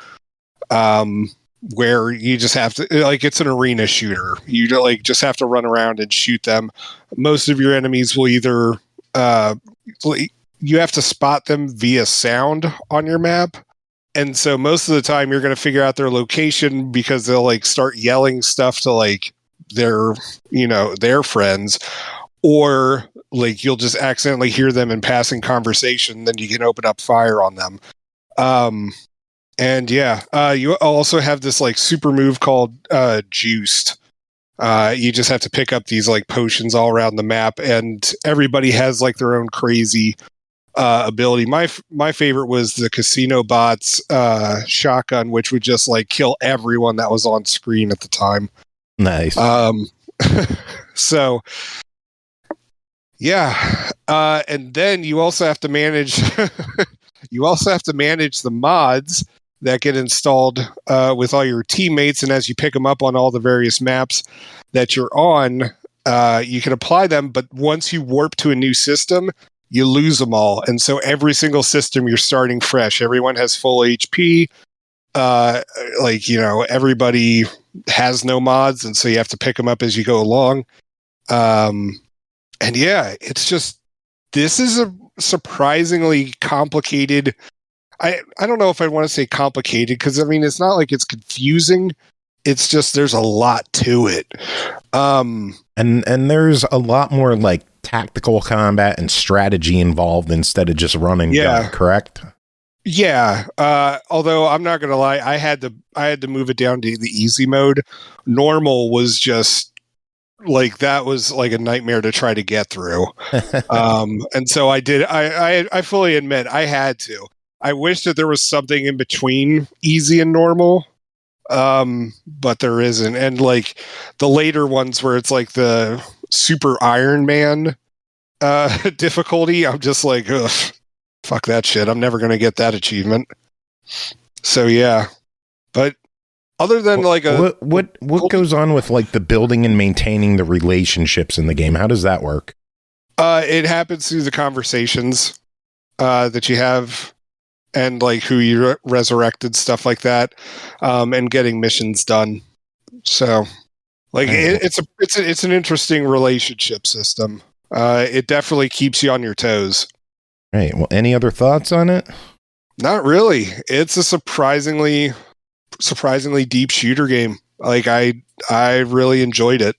where you just have to, it's an arena shooter. You just have to run around and shoot them. Most of your enemies will either, you have to spot them via sound on your map. And so most of the time you're going to figure out their location because they'll start yelling stuff to their friends, or you'll just accidentally hear them in passing conversation. Then you can open up fire on them. And yeah, you also have this super move called Juiced. You just have to pick up these potions all around the map, and everybody has their own crazy ability. My favorite was the Casino Bot's shotgun, which would just kill everyone that was on screen at the time. Nice. So yeah, and then you also have to manage the mods that get installed with all your teammates, and as you pick them up on all the various maps that you're on, you can apply them, but once you warp to a new system, you lose them all. And so every single system you're starting fresh. Everyone has full HP. Everybody has no mods, and so you have to pick them up as you go along. And yeah, it's just, this is a surprisingly complicated. I don't know if I want to say complicated, because it's not it's confusing. It's just there's a lot to it. And there's a lot more tactical combat and strategy involved instead of just running. Gun, correct? Yeah. Although I'm not gonna lie, I had to move it down to the easy mode. Normal was just that was a nightmare to try to get through. And so I did. I fully admit I had to. I wish that there was something in between easy and normal. But there isn't. And the later ones where it's the Super Iron Man difficulty, I'm just ugh, fuck that shit. I'm never gonna get that achievement. So yeah. But other than what goes on with the building and maintaining the relationships in the game? How does that work? It happens through the conversations that you have, and who you resurrected, stuff like that, and getting missions done. So it's an interesting relationship system. It definitely keeps you on your toes. Right. Well, any other thoughts on it? Not really. It's a surprisingly deep shooter game. I really enjoyed it.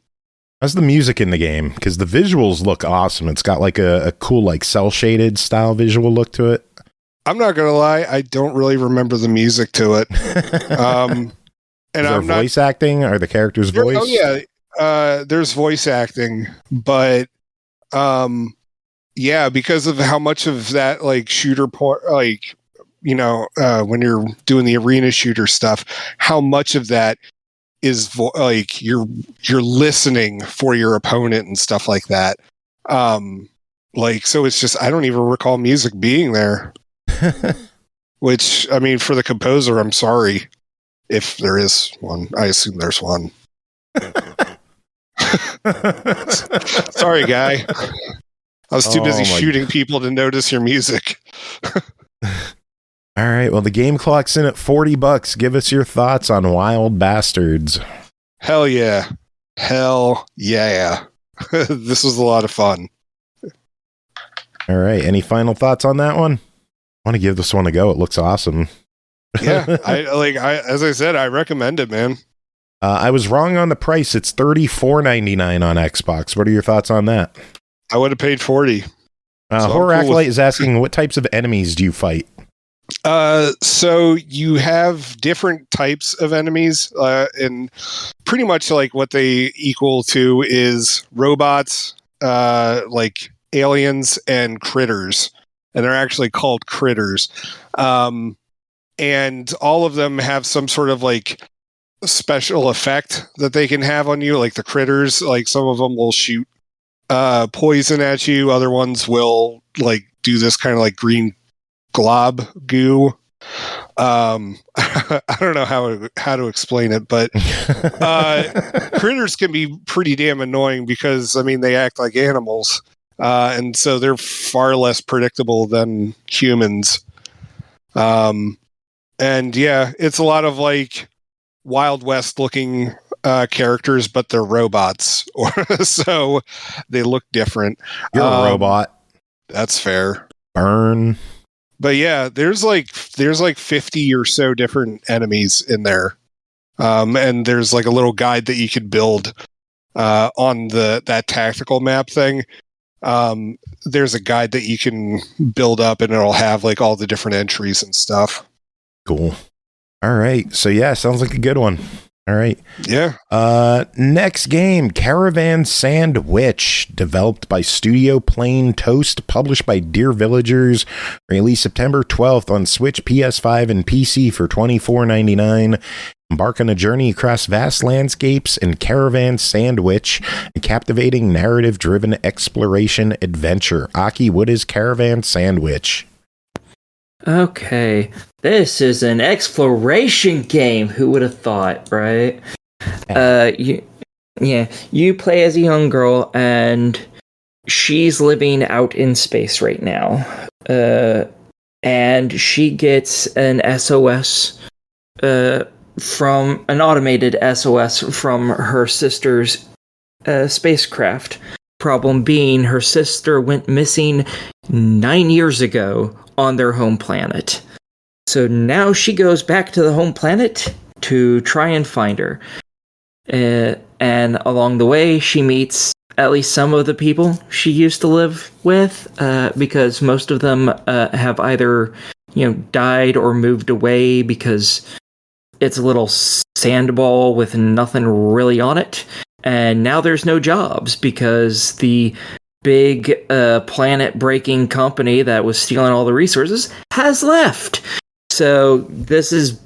How's the music in the game? Because the visuals look awesome. It's got a cool cell shaded style visual look to it. I'm not gonna lie, I don't really remember the music to it. And Is there voice acting? Are the characters voiced? Oh yeah, there's voice acting, but yeah, because of how much of that shooter when you're doing the arena shooter stuff, how much of that is you're listening for your opponent and stuff like that. So it's just, I don't even recall music being there. Which, for the composer, I'm sorry if there is one. I assume there's one. Sorry, guy. I was too busy shooting people to notice your music. All right. Well, the game clock's in at $40. Give us your thoughts on Wild Bastards. Hell yeah. Hell yeah. This was a lot of fun. All right. Any final thoughts on that one? I want to give this one a go. It looks awesome. Yeah. As I said, I recommend it, man. I was wrong on the price. It's $34.99 on Xbox. What are your thoughts on that? I would have paid $40. Horror Acolyte is asking, what types of enemies do you fight? So you have different types of enemies, and pretty much like what they equal to is robots, like aliens and critters, and they're actually called critters. And all of them have some sort of like special effect that they can have on you. Like the critters, like some of them will shoot poison at you. Other ones will like do this kind of like green glob goo. I don't know how to explain it, but critters can be pretty damn annoying because I mean they act like animals, and so they're far less predictable than humans. And yeah, it's a lot of like Wild West looking characters, but they're robots, or so they look different. You're a robot. That's fair. Burn. But yeah, there's like 50 or so different enemies in there, and there's like a little guide that you could build on that tactical map thing. There's a guide that you can build up, and it'll have like all the different entries and stuff. Cool. All right. So yeah, sounds like a good one. All right. Yeah. Next game, Caravan SandWitch, developed by Studio Plain Toast, published by Dear Villagers, released September 12th on Switch, PS5, and PC for $24.99. Embark on a journey across vast landscapes in Caravan SandWitch, a captivating narrative-driven exploration adventure. Aki, what is Caravan SandWitch? Okay, this is an exploration game. Who would have thought, right? You play as a young girl, and she's living out in space right now. And she gets an SOS from an automated SOS from her sister's spacecraft. Problem being, her sister went missing 9 years ago on their home planet. So now she goes back to the home planet to try and find her. And along the way, she meets at least some of the people she used to live with, because most of them have either, died or moved away because it's a little sandball with nothing really on it. And now there's no jobs because the big planet-breaking company that was stealing all the resources has left. So this is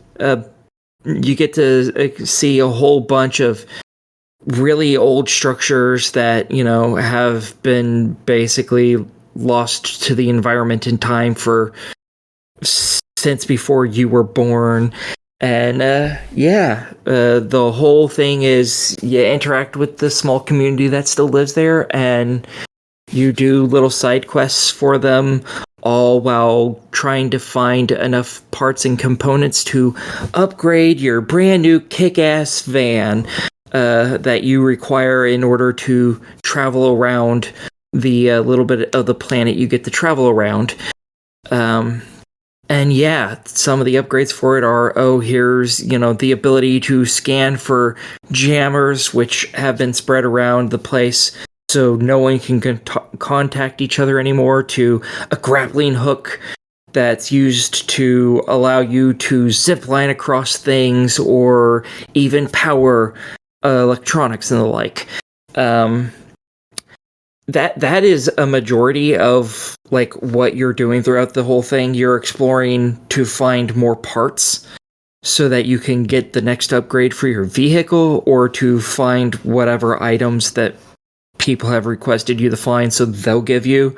you get to see a whole bunch of really old structures that have been basically lost to the environment in time since before you were born. And the whole thing is you interact with the small community that still lives there, and you do little side quests for them, all while trying to find enough parts and components to upgrade your brand new kick-ass van that you require in order to travel around the little bit of the planet you get to travel around. And yeah, some of the upgrades for it are, here's, the ability to scan for jammers, which have been spread around the place so no one can contact each other anymore, to a grappling hook that's used to allow you to zip line across things or even power electronics and the like. That is a majority of like what you're doing throughout the whole thing. You're exploring to find more parts so that you can get the next upgrade for your vehicle, or to find whatever items that people have requested you to find, so they'll give you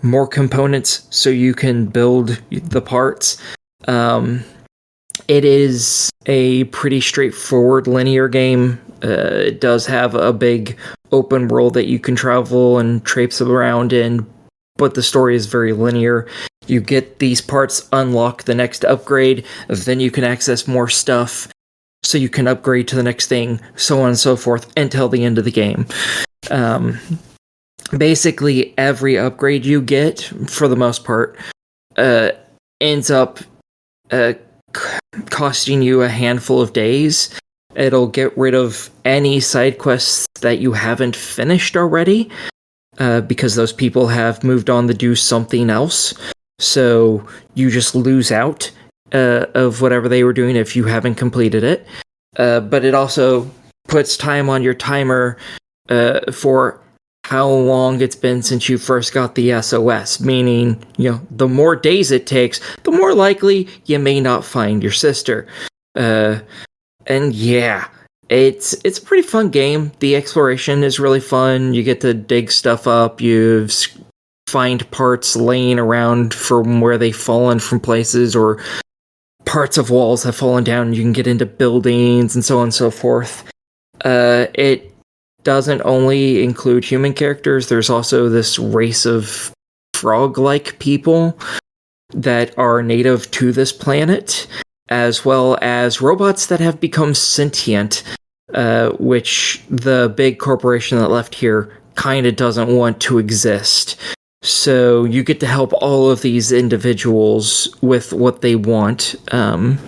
more components so you can build the parts. It is a pretty straightforward linear game. It does have a big open world that you can travel and traipse around in, but the story is very linear. You get these parts, unlock the next upgrade, then you can access more stuff, so you can upgrade to the next thing, so on and so forth, until the end of the game. Basically, every upgrade you get, for the most part, ends up costing you a handful of days. It'll get rid of any side quests that you haven't finished already, because those people have moved on to do something else. So you just lose out of whatever they were doing if you haven't completed it. But it also puts time on your timer for how long it's been since you first got the SOS, meaning, the more days it takes, the more likely you may not find your sister. And yeah, it's a pretty fun game. The exploration is really fun. You get to dig stuff up. You find parts laying around from where they've fallen from places, or parts of walls have fallen down, and you can get into buildings and so on and so forth. It doesn't only include human characters. There's also this race of frog-like people that are native to this planet, as well as robots that have become sentient, which the big corporation that left here kind of doesn't want to exist. So you get to help all of these individuals with what they want. And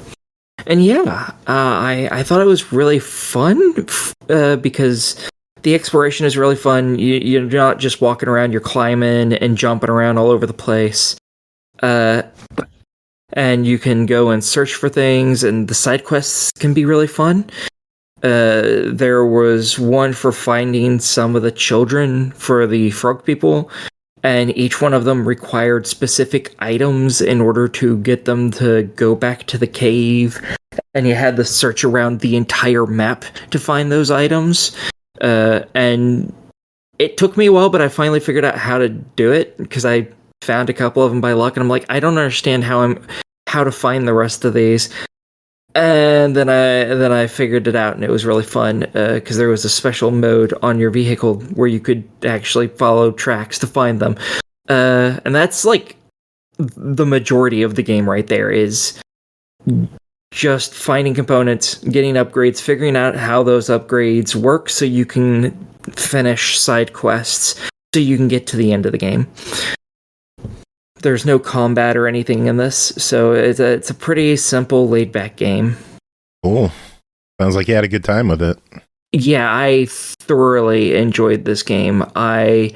yeah, I thought it was really fun because the exploration is really fun. You're not just walking around, you're climbing and jumping around all over the place. And you can go and search for things, and the side quests can be really fun. There was one for finding some of the children for the frog people, and each one of them required specific items in order to get them to go back to the cave, and you had to search around the entire map to find those items. And it took me a while, but I finally figured out how to do it, because I found a couple of them by luck, and I'm like, I don't understand how to find the rest of these. And then I figured it out, and it was really fun, because there was a special mode on your vehicle where you could actually follow tracks to find them. And that's like the majority of the game right there, is just finding components, getting upgrades, figuring out how those upgrades work so you can finish side quests, so you can get to the end of the game. There's no combat or anything in this, so it's a pretty simple, laid-back game. Cool. Sounds like you had a good time with it. Yeah, I thoroughly enjoyed this game. I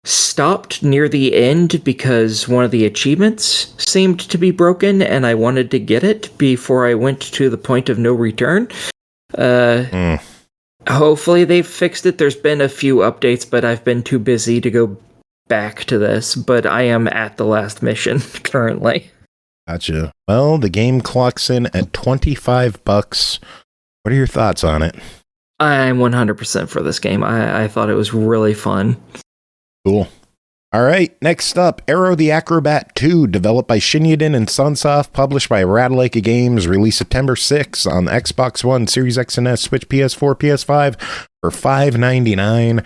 stopped near the end because one of the achievements seemed to be broken, and I wanted to get it before I went to the point of no return. Hopefully they've fixed it. There's been a few updates, but I've been too busy to go back to this, but I am at the last mission currently. Gotcha. Well, the game clocks in at $25. What are your thoughts on it? I'm 100% for this game. I thought it was really fun. Cool. All right, next up, Aero the Acro-Bat 2, developed by Shinyuden and SUNSOFT, published by Ratalaika Games, released September 6 on Xbox One, Series X and S, Switch, PS4, PS5 for $5.99.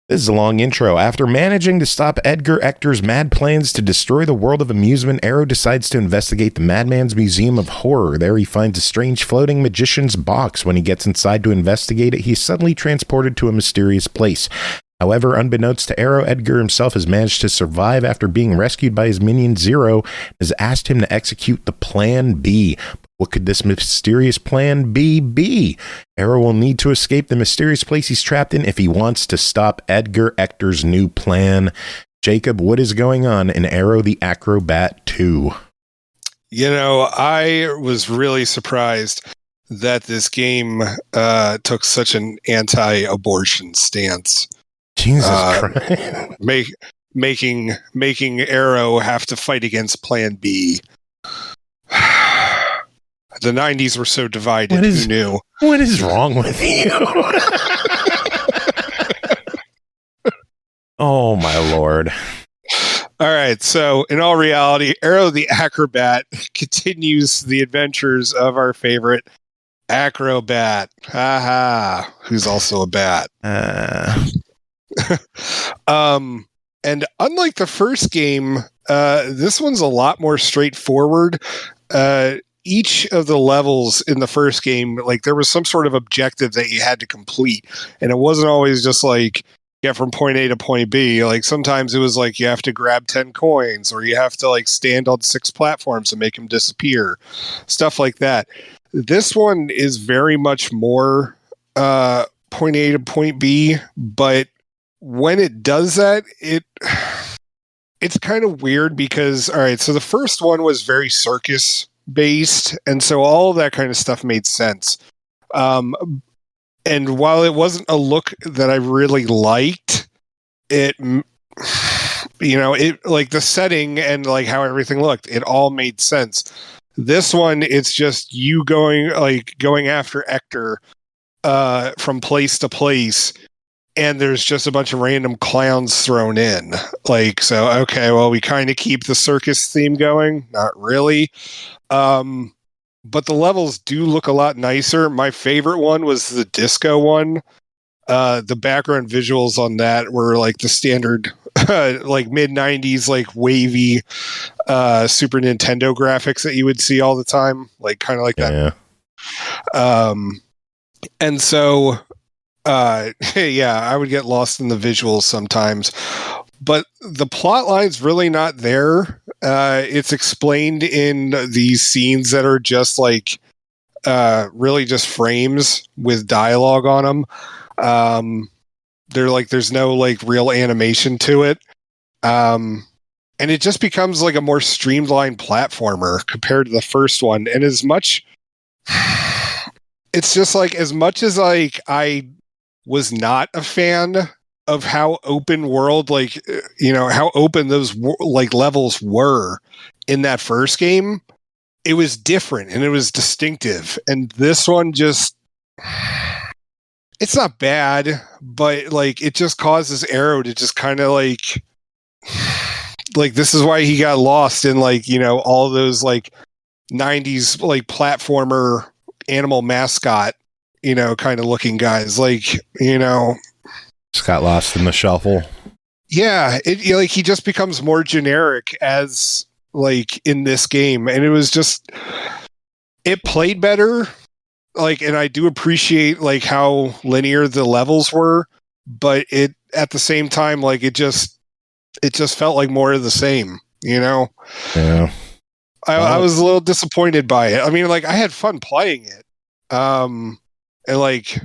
This is a long intro. After managing to stop Edgar Ector's mad plans to destroy the world of amusement, Aero decides to investigate the Madman's Museum of Horror. There he finds a strange floating magician's box. When he gets inside to investigate it, he's suddenly transported to a mysterious place. However, unbeknownst to Aero, Edgar himself has managed to survive after being rescued by his minion Zero, and has asked him to execute the Plan B. What could this mysterious Plan B be? Aero will need to escape the mysterious place he's trapped in if he wants to stop Edgar Ector's new plan. Jacob, what is going on in Aero the Acro-Bat 2? I was really surprised that this game took such an anti-abortion stance. Jesus Christ. Making Aero have to fight against Plan B. The 90s were so divided. Who knew? What is wrong with you? Oh, my Lord. All right. So, in all reality, Aero the Acro-Bat continues the adventures of our favorite Acro-Bat. Haha. Who's also a bat. And unlike the first game, this one's a lot more straightforward. Each of the levels in the first game, like, there was some sort of objective that you had to complete, and it wasn't always just like get from point A to point B. Like, sometimes it was like you have to grab 10 coins, or you have to like stand on 6 platforms and make them disappear, stuff like that. This one is very much more point A to point B, but when it does that, it's kind of weird because, all right, so the first one was very circus based, and so all of that kind of stuff made sense. And while it wasn't a look that I really liked, it, it like the setting and like how everything looked, it all made sense. This one, it's just you going after Ector from place to place, and there's just a bunch of random clowns thrown in. Like, so, okay, well, we kind of keep the circus theme going. Not really. But the levels do look a lot nicer. My favorite one was the disco one. The background visuals on that were like the standard, like mid-90s, like wavy Super Nintendo graphics that you would see all the time. Like, kind of like that. Yeah. And so... yeah, I would get lost in the visuals sometimes, but the plot line's really not there. It's explained in these scenes that are just like really just frames with dialogue on them. They're like, there's no like real animation to it, and it just becomes like a more streamlined platformer compared to the first one. And it's just like, as much as like I was not a fan of how open world, like, how open those like levels were in that first game, it was different and it was distinctive. And this one just, it's not bad, but like, it just causes Aero to just kind of like this is why he got lost in like, all those like 90s, like platformer animal mascot, kind of looking guys, like, just got lost in the shuffle. Yeah, like he just becomes more generic as like in this game, and it was just, it played better, like, and I do appreciate like how linear the levels were, but it at the same time, like it just felt like more of the same, Yeah. I was a little disappointed by it. I mean, like, I had fun playing it. And like,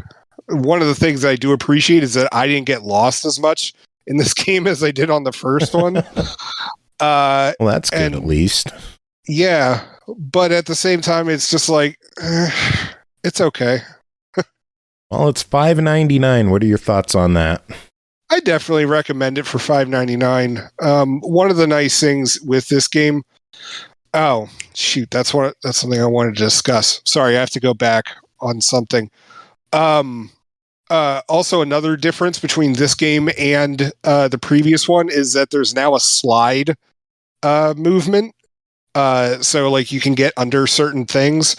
one of the things I do appreciate is that I didn't get lost as much in this game as I did on the first one. Well, that's good, at least. Yeah, but at the same time, it's just like, it's okay. Well, it's $5.99. What are your thoughts on that? I definitely recommend it for $5.99. One of the nice things with this game. Oh shoot, that's something I wanted to discuss. Sorry, I have to go back on something. Also, another difference between this game and the previous one is that there's now a slide movement. So like you can get under certain things.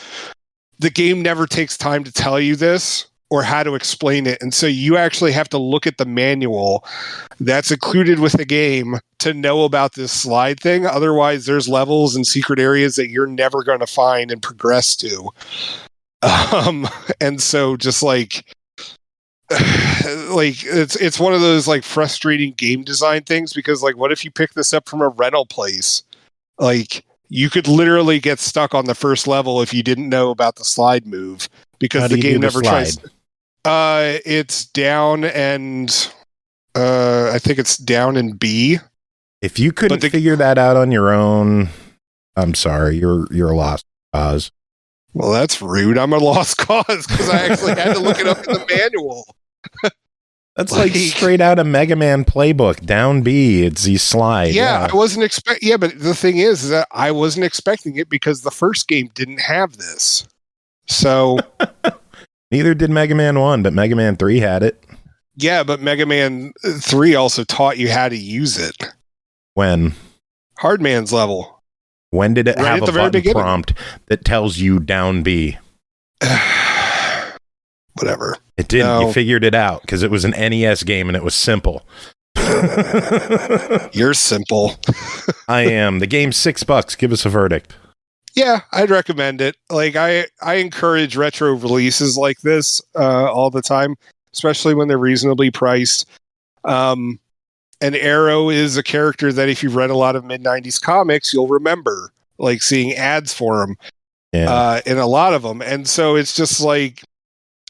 The game never takes time to tell you this or how to explain it, and so you actually have to look at the manual that's included with the game to know about this slide thing. Otherwise, there's levels and secret areas that you're never going to find and progress to. And so just like it's one of those like frustrating game design things, because like, what if you pick this up from a rental place? Like, you could literally get stuck on the first level if you didn't know about the slide move, because the game never tries. It's down, and I think it's down in B. If you couldn't figure that out on your own, I'm sorry, you're a lost cause. Well, that's rude. I'm a lost cause because I actually had to look it up in the manual. That's like straight out of Mega Man playbook. Down B, it's the slide. Yeah, I wasn't expecting. Yeah, but the thing is that I wasn't expecting it because the first game didn't have this. So neither did Mega Man 1, but Mega Man 3 had it. Yeah, but Mega Man 3 also taught you how to use it. When? Hardman's level. When did it have a button prompt that tells you down B? Whatever. It didn't. No. You figured it out because it was an NES game and it was simple. You're simple. I am. The game's $6. Give us a verdict. Yeah, I'd recommend it. Like, I encourage retro releases like this all the time, especially when they're reasonably priced. And Aero is a character that if you've read a lot of mid-90s comics, you'll remember, like, seeing ads for him in a lot of them. And so it's just like,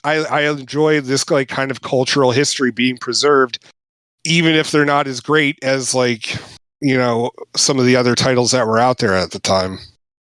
I enjoy this like kind of cultural history being preserved, even if they're not as great as like some of the other titles that were out there at the time.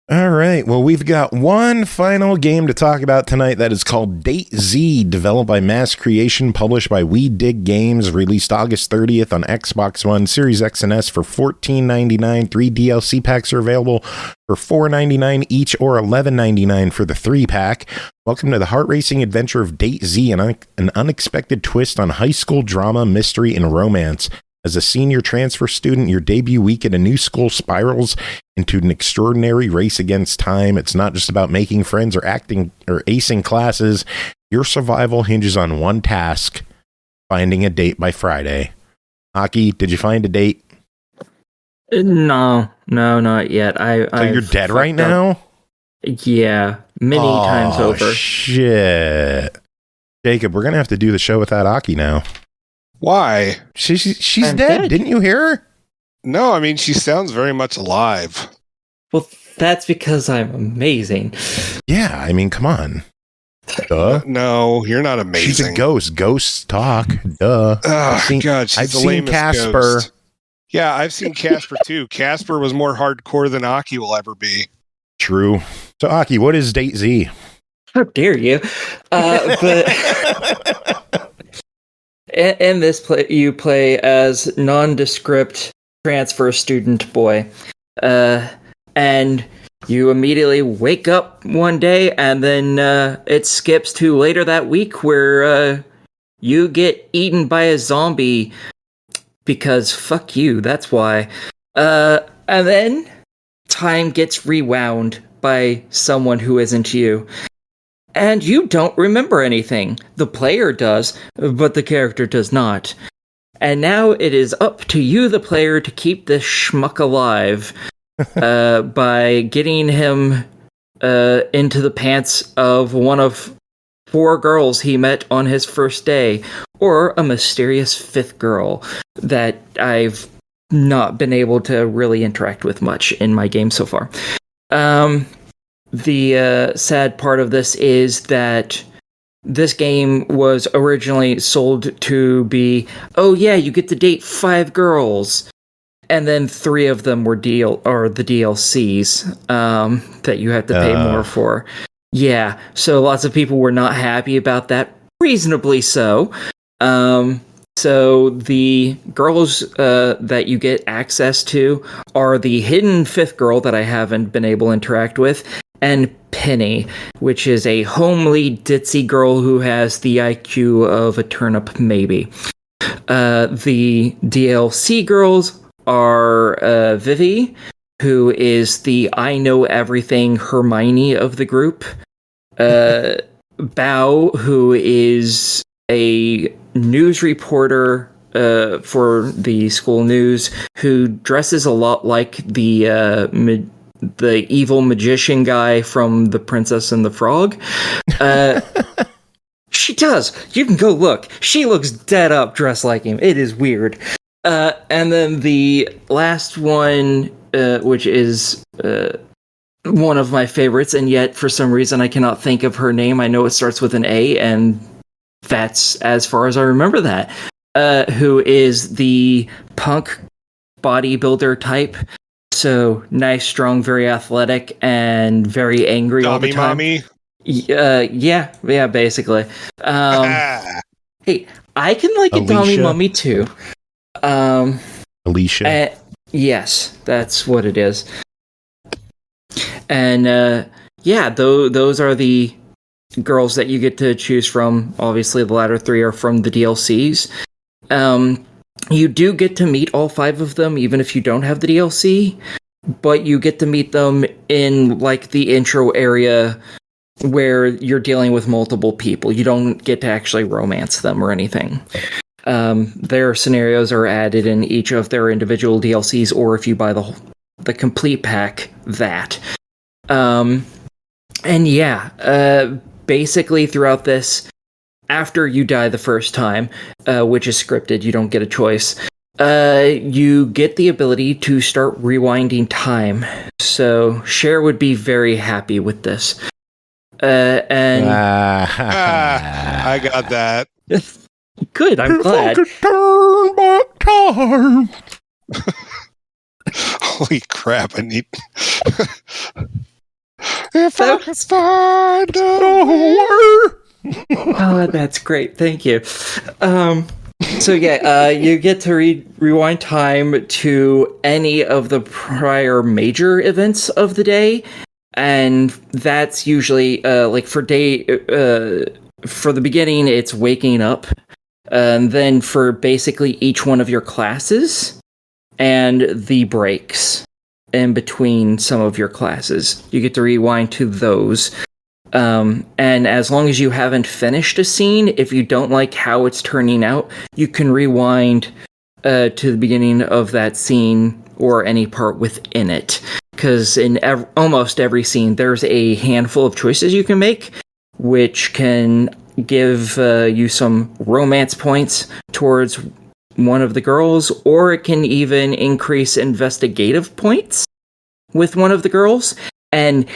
All right. Well, we've got one final game to talk about tonight that is called Date Z, developed by Mass Creation, published by We Dig Games, released August 30th on Xbox One, Series X and S for $14.99. 3 DLC packs are available for $4.99 each or $11.99 for the 3-pack. Welcome to the heart-racing adventure of Date Z, an unexpected twist on high school drama, mystery, and romance. As a senior transfer student, your debut week at a new school spirals into an extraordinary race against time. It's not just about making friends or acing classes. Your survival hinges on one task: finding a date by Friday. Aki, did you find a date? No, not yet. So you're dead right now? Yeah, many times over. Shit. Jacob, we're going to have to do the show without Aki now. Why? She's dead. Didn't you hear her? No, I mean, she sounds very much alive. Well, that's because I'm amazing. Yeah, I mean, come on. Duh. No, you're not amazing. She's a ghost. Ghosts talk. Duh. Oh, God, she's I've the seen lamest Casper. ghost. Yeah, I've seen Casper too. Casper was more hardcore than Aki will ever be. True. So, Aki, what is Date Z? How dare you? But in this play, you play as nondescript transfer student boy, and you immediately wake up one day, and then it skips to later that week where you get eaten by a zombie because fuck you. That's why. And then time gets rewound by someone who isn't you. And you don't remember anything. The player does, but the character does not. And now it is up to you, the player, to keep this schmuck alive by getting him into the pants of one of 4 girls he met on his first day, or a mysterious 5th girl that I've not been able to really interact with much in my game so far. The sad part of this is that this game was originally sold to be, oh yeah, you get to date 5 girls, and then 3 of them were the DLCs that you have to pay more for. Yeah, so lots of people were not happy about that, reasonably so. So the girls that you get access to are the hidden 5th girl that I haven't been able to interact with, and Penny, which is a homely, ditzy girl who has the IQ of a turnip, maybe. The DLC girls are Vivi, who is the I know everything Hermione of the group. Bao, who is a news reporter for the school news, who dresses a lot like the evil magician guy from The Princess and the Frog. She does. You can go look. She looks dead up dressed like him. It is weird. And then the last one, which is one of my favorites, and yet for some reason I cannot think of her name. I know it starts with an A, and that's as far as I remember that. Who is the punk bodybuilder type. So nice, strong, very athletic, and very angry all the time. Mommy? Yeah, basically. Hey, I can like a dummy mummy too. Alicia? Yes, that's what it is. And those are the girls that you get to choose from. Obviously, the latter 3 are from the DLCs. You do get to meet all 5 of them, even if you don't have the DLC, but you get to meet them in, like, the intro area where you're dealing with multiple people. You don't get to actually romance them or anything. Their scenarios are added in each of their individual DLCs, or if you buy the complete pack, that. Basically throughout this, after you die the first time, which is scripted, you don't get a choice, you get the ability to start rewinding time. So Cher would be very happy with this. I got that. Good, I'm glad. Turn back time. Holy crap! I need. If I could find a way. Oh, that's great. Thank you. So you get to rewind time to any of the prior major events of the day, and that's usually like for the beginning, it's waking up, and then for basically each one of your classes and the breaks in between some of your classes, you get to rewind to those. And as long as you haven't finished a scene, if you don't like how it's turning out, you can rewind to the beginning of that scene or any part within it. Because in almost every scene, there's a handful of choices you can make, which can give you some romance points towards one of the girls, or it can even increase investigative points with one of the girls. And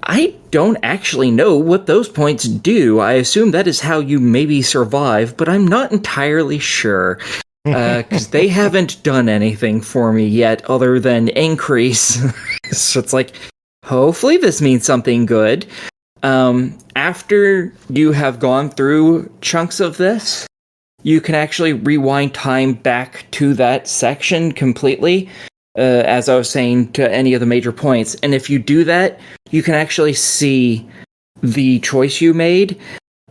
I don't actually know what those points do. I assume that is how you maybe survive, but I'm not entirely sure. Because they haven't done anything for me yet other than increase. So it's like, hopefully this means something good. After you have gone through chunks of this, you can actually rewind time back to that section completely, as I was saying, to any of the major points. And if you do that, you can actually see the choice you made,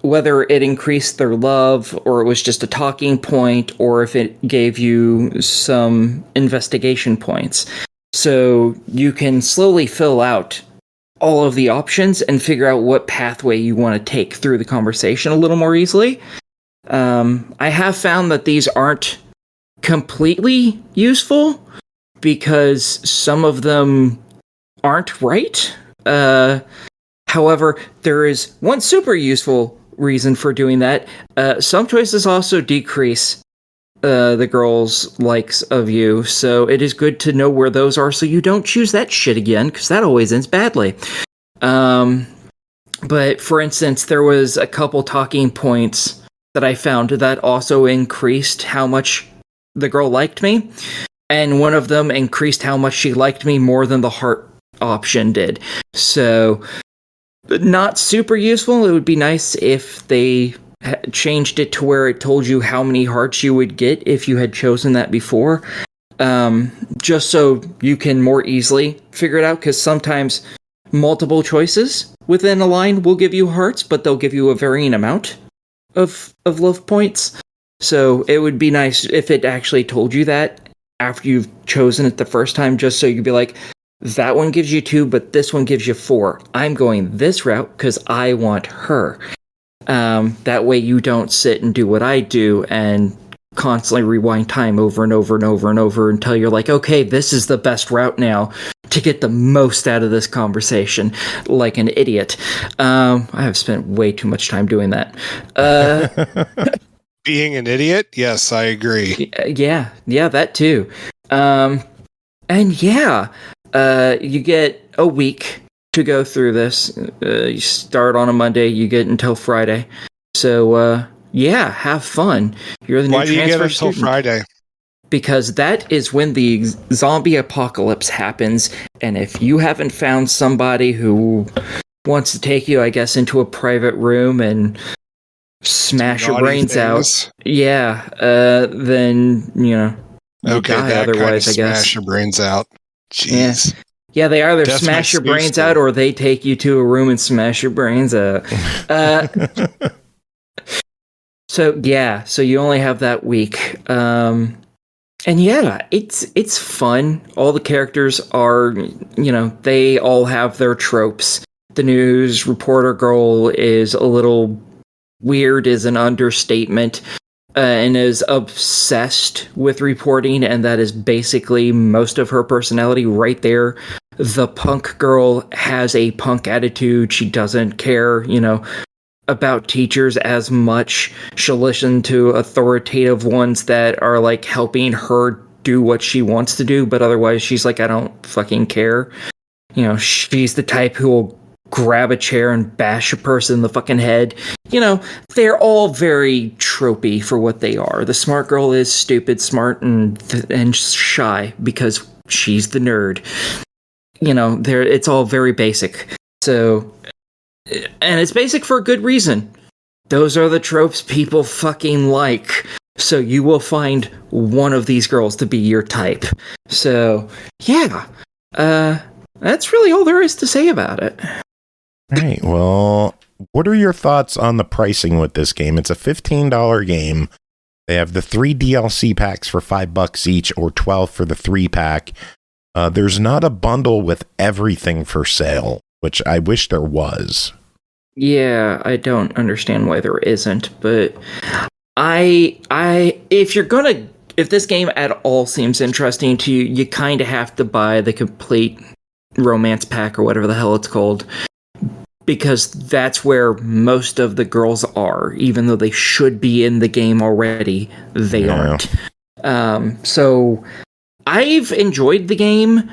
whether it increased their love, or it was just a talking point, or if it gave you some investigation points. So you can slowly fill out all of the options and figure out what pathway you want to take through the conversation a little more easily. I have found that these aren't completely useful, because some of them aren't right. However, there is one super useful reason for doing that. Some choices also decrease the girl's likes of you, so it is good to know where those are so you don't choose that shit again, because that always ends badly. But for instance, there was a couple talking points that I found that also increased how much the girl liked me, and one of them increased how much she liked me more than the heart option did. So, not super useful. It would be nice if they changed it to where it told you how many hearts you would get if you had chosen that before, just so you can more easily figure it out, because sometimes multiple choices within a line will give you hearts, but they'll give you a varying amount of love points. So it would be nice if it actually told you that after you've chosen it the first time, just so you'd be like, that one gives you 2, but this one gives you 4. I'm going this route because I want her. That way you don't sit and do what I do and constantly rewind time over and over and over and over until you're like, okay, this is the best route now to get the most out of this conversation, like an idiot. I have spent way too much time doing that. Being an idiot? Yes, I agree. Yeah, that too. You get a week to go through this. You start on a Monday, you get until Friday. So, have fun. You're the new Why do you get until student. Friday? Because that is when the zombie apocalypse happens, and if you haven't found somebody who wants to take you, I guess, into a private room and smash your brains out, then, you die otherwise, I guess. Smash your brains out. Jeez. Yeah, they either That's smash your brains out or they take you to a room and smash your brains out. So you only have that week. It's fun. All the characters are, they all have their tropes. The news reporter girl is a little weird, is an understatement, and is obsessed with reporting, and that is basically most of her personality right there. The punk girl has a punk attitude. She doesn't care, about teachers as much. She'll listen to authoritative ones that are like helping her do what she wants to do, but otherwise she's like, I don't fucking care. She's the type who will grab a chair and bash a person in the fucking head. They're all very tropey for what they are. The smart girl is stupid, smart, and shy, because she's the nerd. It's all very basic. So, and it's basic for a good reason. Those are the tropes people fucking like. So you will find one of these girls to be your type. So, yeah. That's really all there is to say about it. All right, well, what are your thoughts on the pricing with this game? It's a $15 game. They have the 3 DLC packs for $5 each, or 12 for the 3-pack. There's not a bundle with everything for sale, which I wish there was. Yeah, I don't understand why there isn't, but if this game at all seems interesting to you, you kind of have to buy the complete romance pack or whatever the hell it's called, because that's where most of the girls are. Even though they should be in the game already, they aren't. So I've enjoyed the game,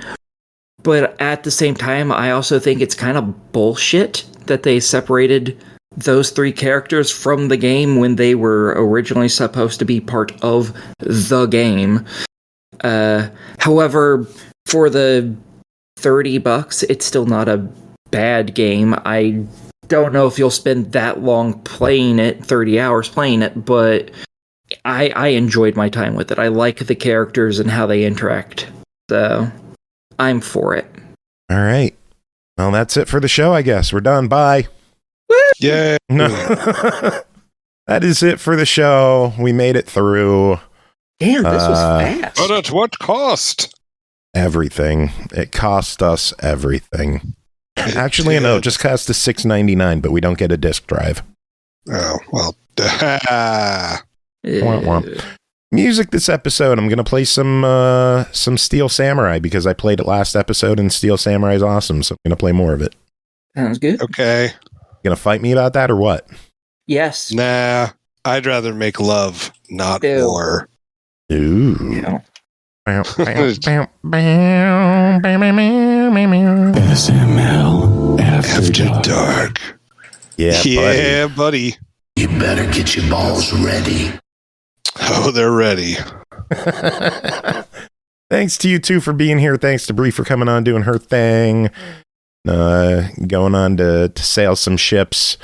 but at the same time, I also think it's kind of bullshit that they separated those 3 characters from the game when they were originally supposed to be part of the game. However, for the $30, it's still not a bad game. I don't know if you'll spend that long playing it, 30 hours playing it, but I enjoyed my time with it. I like the characters and how they interact. So, I'm for it. All right. Well, that's it for the show, I guess. We're done. Bye. Yeah. No. That is it for the show. We made it through. Damn, this was fast. But at what cost? Everything. It cost us everything. Actually, no, it just cost us $6.99, but we don't get a disc drive. Oh, well. Womp womp. Music this episode, I'm going to play some Steel Samurai, because I played it last episode and Steel Samurai is awesome, so I'm going to play more of it. Sounds good. Okay. You going to fight me about that or what? Yes. Nah, I'd rather make love, not Ew. war. Ooh. Yeah. SML After dark. Yeah, buddy. You better get your balls ready. Oh, they're ready. Thanks to you two for being here. Thanks to Bri for coming on, doing her thing. Going on to sail some ships.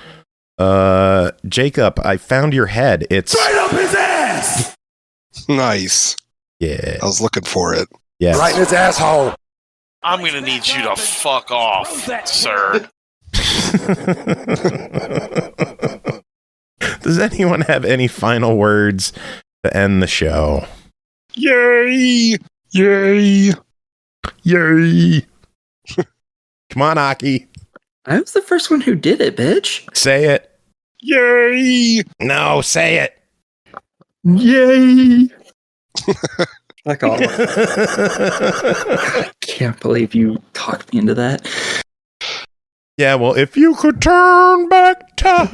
Jacob, I found your head. It's Right up his ass! Nice. yeah. I was looking for it. Yes. Right in his asshole. I'm gonna need you to fuck off, sir. Does anyone have any final words to end the show? Yay! Yay! Yay! Come on, Aki. I was the first one who did it, bitch. Say it. Yay! No, say it. Yay! Fuck off. I can't believe you talked me into that. Yeah, well, if you could turn back time.